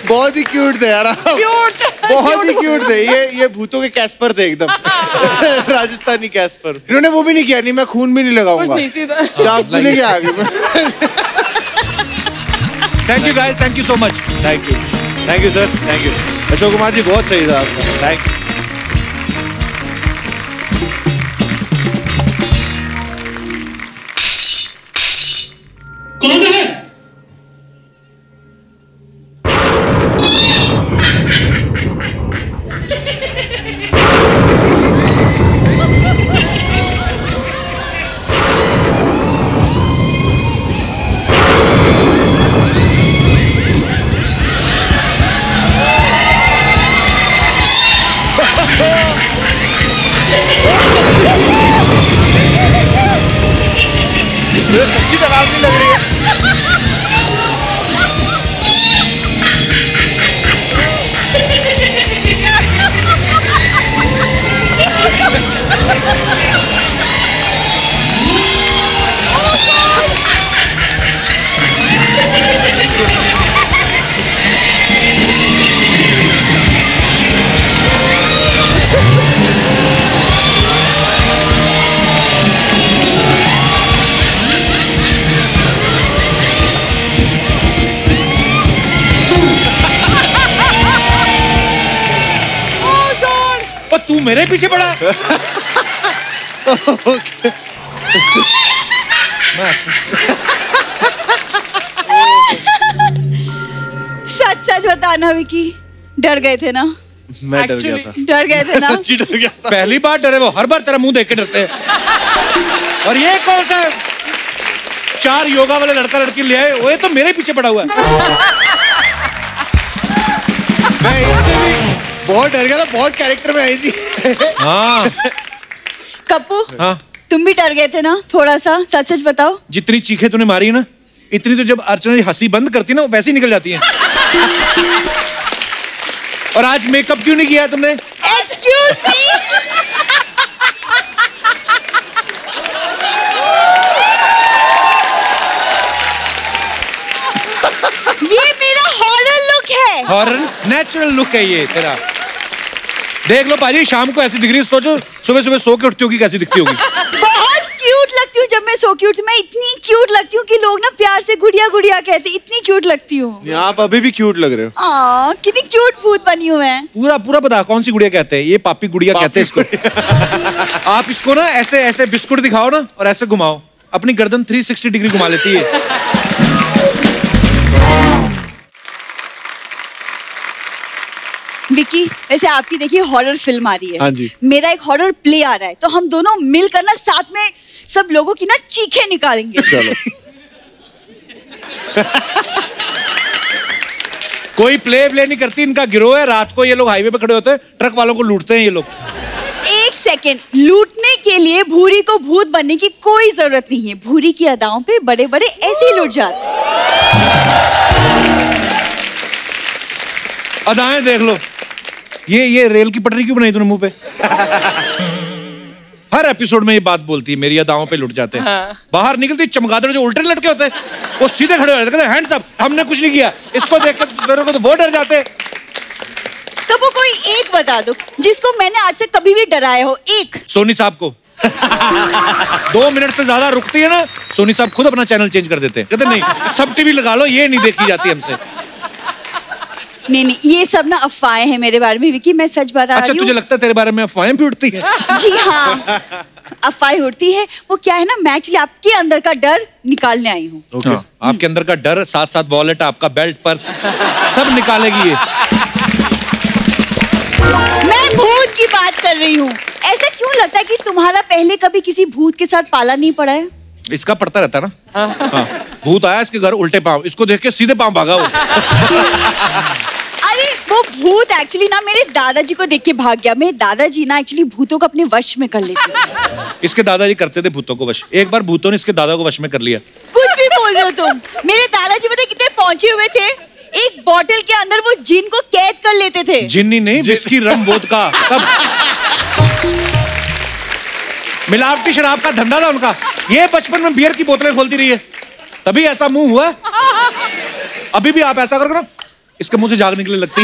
बहुत ही क्यूट थे यार आप। बहुत ही क्यूट थे। ये भूतों के कैस्पर थे एकदम। राजस्थानी कैस्पर। इन्होंने वो भी नहीं किया, नहीं मैं खून भी नहीं लगाऊंगा, चाकू लेके आ गए। Thank you guys, thank you so much. Thank you sir, thank you. Ashok Kumar ji बहुत सही था आपका। Thank you. कौन है? सच्ची डरावनी लग रही है। तू मेरे पीछे पड़ा। सच सच बताना विकी, डर गए थे ना? मैं डर गया था। डर गए थे ना? सच्ची डर गया था। पहली बार डरे वो, हर बार तेरा मुंह देख के डरते हैं। और ये कौन सा 4 योगा वाले लड़का लड़की ले आए, वो तो मेरे पीछे पड़ा हुआ है। मैं इससे भी बहुत डर गया था, बहुत कैरेक्टर में आई थी। हाँ। कप्पू, हाँ। तुम भी डर गए थे ना थोड़ा सा? सच सच बताओ। जितनी चीखें तूने मारी है ना, इतनी तो जब अर्चना हंसी बंद करती ना, वो वैसे ही निकल जाती है। और आज मेकअप क्यों नहीं किया तुमने? Excuse me. ये मेरा हॉरर लुक है। हॉरर नेचुरल लुक है ये तेरा। देख लो पाजी, शाम को ऐसी दिख रही है, सोचो सुबह सुबह सो के उठती होगी कैसी दिखती होगी। बहुत क्यूट लगती हूँ जब मैं सो के उठती। मैं इतनी क्यूट लगती हूँ कि लोग ना प्यार से गुड़िया गुड़िया कहते, इतनी क्यूट लगती हूँ। आप अभी भी क्यूट लग रहे हो। कितनी क्यूट भूत बनी हूँ मैं। पूरा पूरा बता कौन सी गुड़िया कहते हैं? ये पापी गुड़िया कहते हैं इसको। आप इसको ना ऐसे ऐसे बिस्कुट दिखाओ ना और ऐसे घुमाओ, अपनी गर्दन 360 डिग्री घुमा लेती है। विकी, वैसे आपकी देखिए हॉरर फिल्म आ रही है। हाँ जी। मेरा एक हॉरर प्ले आ रहा है, तो हम दोनों मिलकर ना साथ में सब लोगों की ना चीखें निकालेंगे। चलो। कोई प्ले नहीं करती, इनका गिरोह है। रात को ये लोग हाईवे पे खड़े होते हैं, ट्रक वालों को लूटते हैं ये लोग। एक सेकेंड, लूटने के लिए भूरी को भूत बनने की कोई जरूरत नहीं है। भूरी की अदाओं पे बड़े बड़े ऐसे ही लूट जाते। अदाएं देख लो। ये रेल की पटरी क्यों बनाई तूने मुंह पे? हर एपिसोड में ये बात बोलती है, मेरी अदाओं पे लुट जाते हैं। हाँ। बाहर निकलती चमगादड़ जो उल्टे लटके होते हैं, वो सीधे खड़े हो जाते हैं, हैंड्स अप, हमने कुछ नहीं किया। इसको देख के मेरे को तो वो डर जाते हैं। तो वो कोई एक बता दो जिसको मैंने आज से कभी भी डराया हो। एक। सोनी साहब को। 2 मिनट से ज्यादा रुकती है ना, सोनी साहब खुद अपना चैनल चेंज कर देते हैं। कहते नहीं, सब टीवी लगा लो, ये नहीं देखी जाती हमसे। नहीं, ये सब ना अफवाहें हैं मेरे बारे में विकी, मैं सच बता रही हूँ। अच्छा, तुझे लगता है तेरे बारे में अफवाहें भी उड़ती है? जी हाँ, अफवाहें उड़ती है। वो क्या है ना, मैं एक्चुअली आपके अंदर का डर निकालने आई हूँ। Okay. आपके अंदर का डर, साथ साथ वॉलेट, आपका बेल्ट, पर्स, सब निकालेगी ये। मैं भूत की बात कर रही हूँ। ऐसा क्यों लगता है कि तुम्हारा पहले कभी किसी भूत के साथ पाला नहीं पड़ा है? इसका पड़ता रहता ना। हाँ। भूत आया इसके घर उल्टे पांव, इसको देख के सीधे पांव भागा वो। अरे वो भूत एक्चुअली ना मेरे दादाजी को देख के भाग गया। मेरे दादाजी ना एक्चुअली भूतों को अपने वश में कर लेते थे। इसके दादाजी करते थे भूतों को वश। एक बार भूतों ने इसके दादा को वश में कर लिया। कुछ भी बोल रहे हो तुम। मेरे दादाजी पता कितने पहुंचे हुए थे, एक बॉटल के अंदर वो जिन को कैद कर लेते थे। जिन्नी नहीं, विस्की, रम, वोदका सब। मिलावटी शराब का धंधा था उनका। ये बचपन में बियर की बोतलें खोलती रही है, तभी ऐसा मुंह हुआ। अभी भी आप ऐसा करोगे ना, इसके मुंह से झाग निकलने लगती।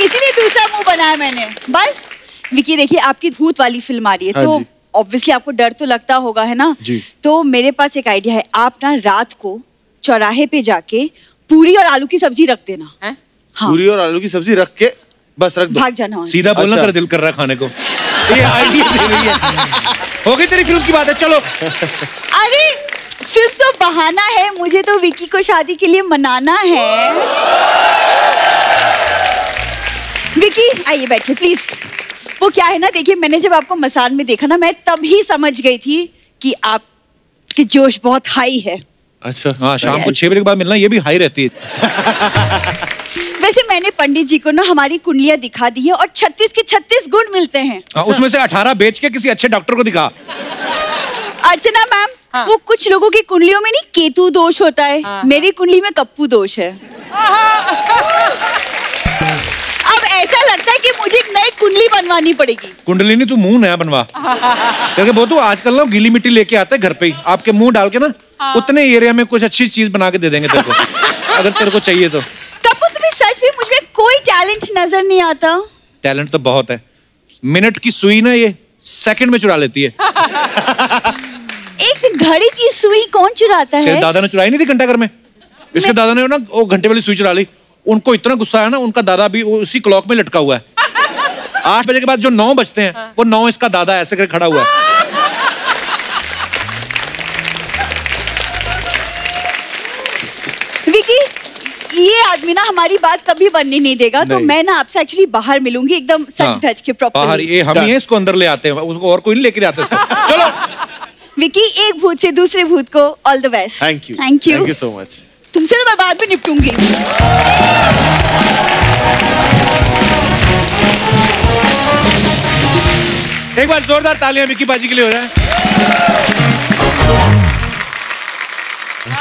इसीलिए दूसरा मुंह बनाया मैंने। बस विकी देखिए, आपकी भूत वाली फिल्म आ रही है, तो ऑब्वियसली आपको डर तो लगता होगा, है ना? जी। तो मेरे पास एक आइडिया है, आप ना रात को चौराहे पे जाके पूरी और आलू की सब्जी रख देना। हाँ। पूरी और आलू की सब्जी रख के बस रख दो, भाग जाना। सीधा बोलना, तेरा दिल कर रहा है खाने को। ये आइडिया दे रही है। हो गई तेरी फिल्म की बात है, चलो। अरे फिल्म तो बहाना है, मुझे तो विकी को शादी के लिए मनाना है। विकी आइए बैठिए प्लीज। वो क्या है ना, देखिए मैंने जब आपको मसान में देखा ना, मैं तभी समझ गई थी कि आपकी जोश बहुत हाई है। अच्छा हाँ, शाम को 6 बजे के बाद मिलना, ये भी हाई रहती है। वैसे मैंने पंडित जी को ना हमारी कुंडलियां दिखा दी है और 36 के 36 गुण मिलते हैं। उसमें से 18 बेच के किसी अच्छे डॉक्टर को दिखा। अर्चना मैम, वो कुछ लोगों की कुंडलियों में नहीं केतु दोष होता है, मेरी कुंडली में कप्पू दोष है। अब ऐसा लगता है कि मुझे एक नई कुंडली बनवानी पड़ेगी। कुंडली नहीं, तू मुंह नया बनवा। तेरे बहुत आजकल ना गीली मिट्टी लेके आते हैं घर पे ही, आपके मुंह डाल के ना उतने एरिया में कुछ अच्छी चीज बना के दे देंगे तेरे को, अगर तेरे को चाहिए तो। कप्पू तुम्हें सच में मुझ में कोई टैलेंट नजर नहीं आता? टैलेंट तो बहुत है, मिनट की सुई ना ये सेकंड में चुरा लेती है। एक घड़ी की सुई कौन चुराता है? तेरे दादा ने चुराई नहीं थी घंटाघर में? इसके दादा ने ना वो घंटे वाली सुई चुरा ली। उनको इतना गुस्सा आया ना, उनका दादा भी उसी क्लॉक में लटका हुआ है। 8 बजे के बाद जो 9 बजते हैं, वो 9 इसका दादा ऐसे करके खड़ा हुआ है। विकी, ये आदमी ना हमारी बात कभी बनने नहीं देगा, तो मैं ना आपसे एक्चुअली बाहर मिलूंगी एकदम सच धज के प्रॉपर। बाहर ये हम ही इसको अंदर ले आते हैं, उसको और कोई नहीं लेके आते इसको। चलो विकी, एक भूत से दूसरे भूत को all the best. Thank you, thank you, thank you so much. तुमसे तो मैं बाद में निपटूंगी। एक बार जोरदार तालियां विकी पाजी के लिए हो जाए।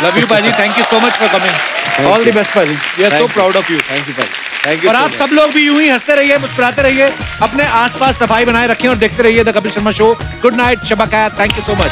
लव यू पाजी, thank you so much for coming. All the best पाजी, we are so proud of you. Thank you पाजी, थैंक यू। और आप सब लोग भी यूं ही हंसते रहिए, मुस्कुराते रहिए, अपने आसपास सफाई बनाए रखें और देखते रहिए the Kapil Sharma show. Good night, शब खैर, थैंक यू सो मच।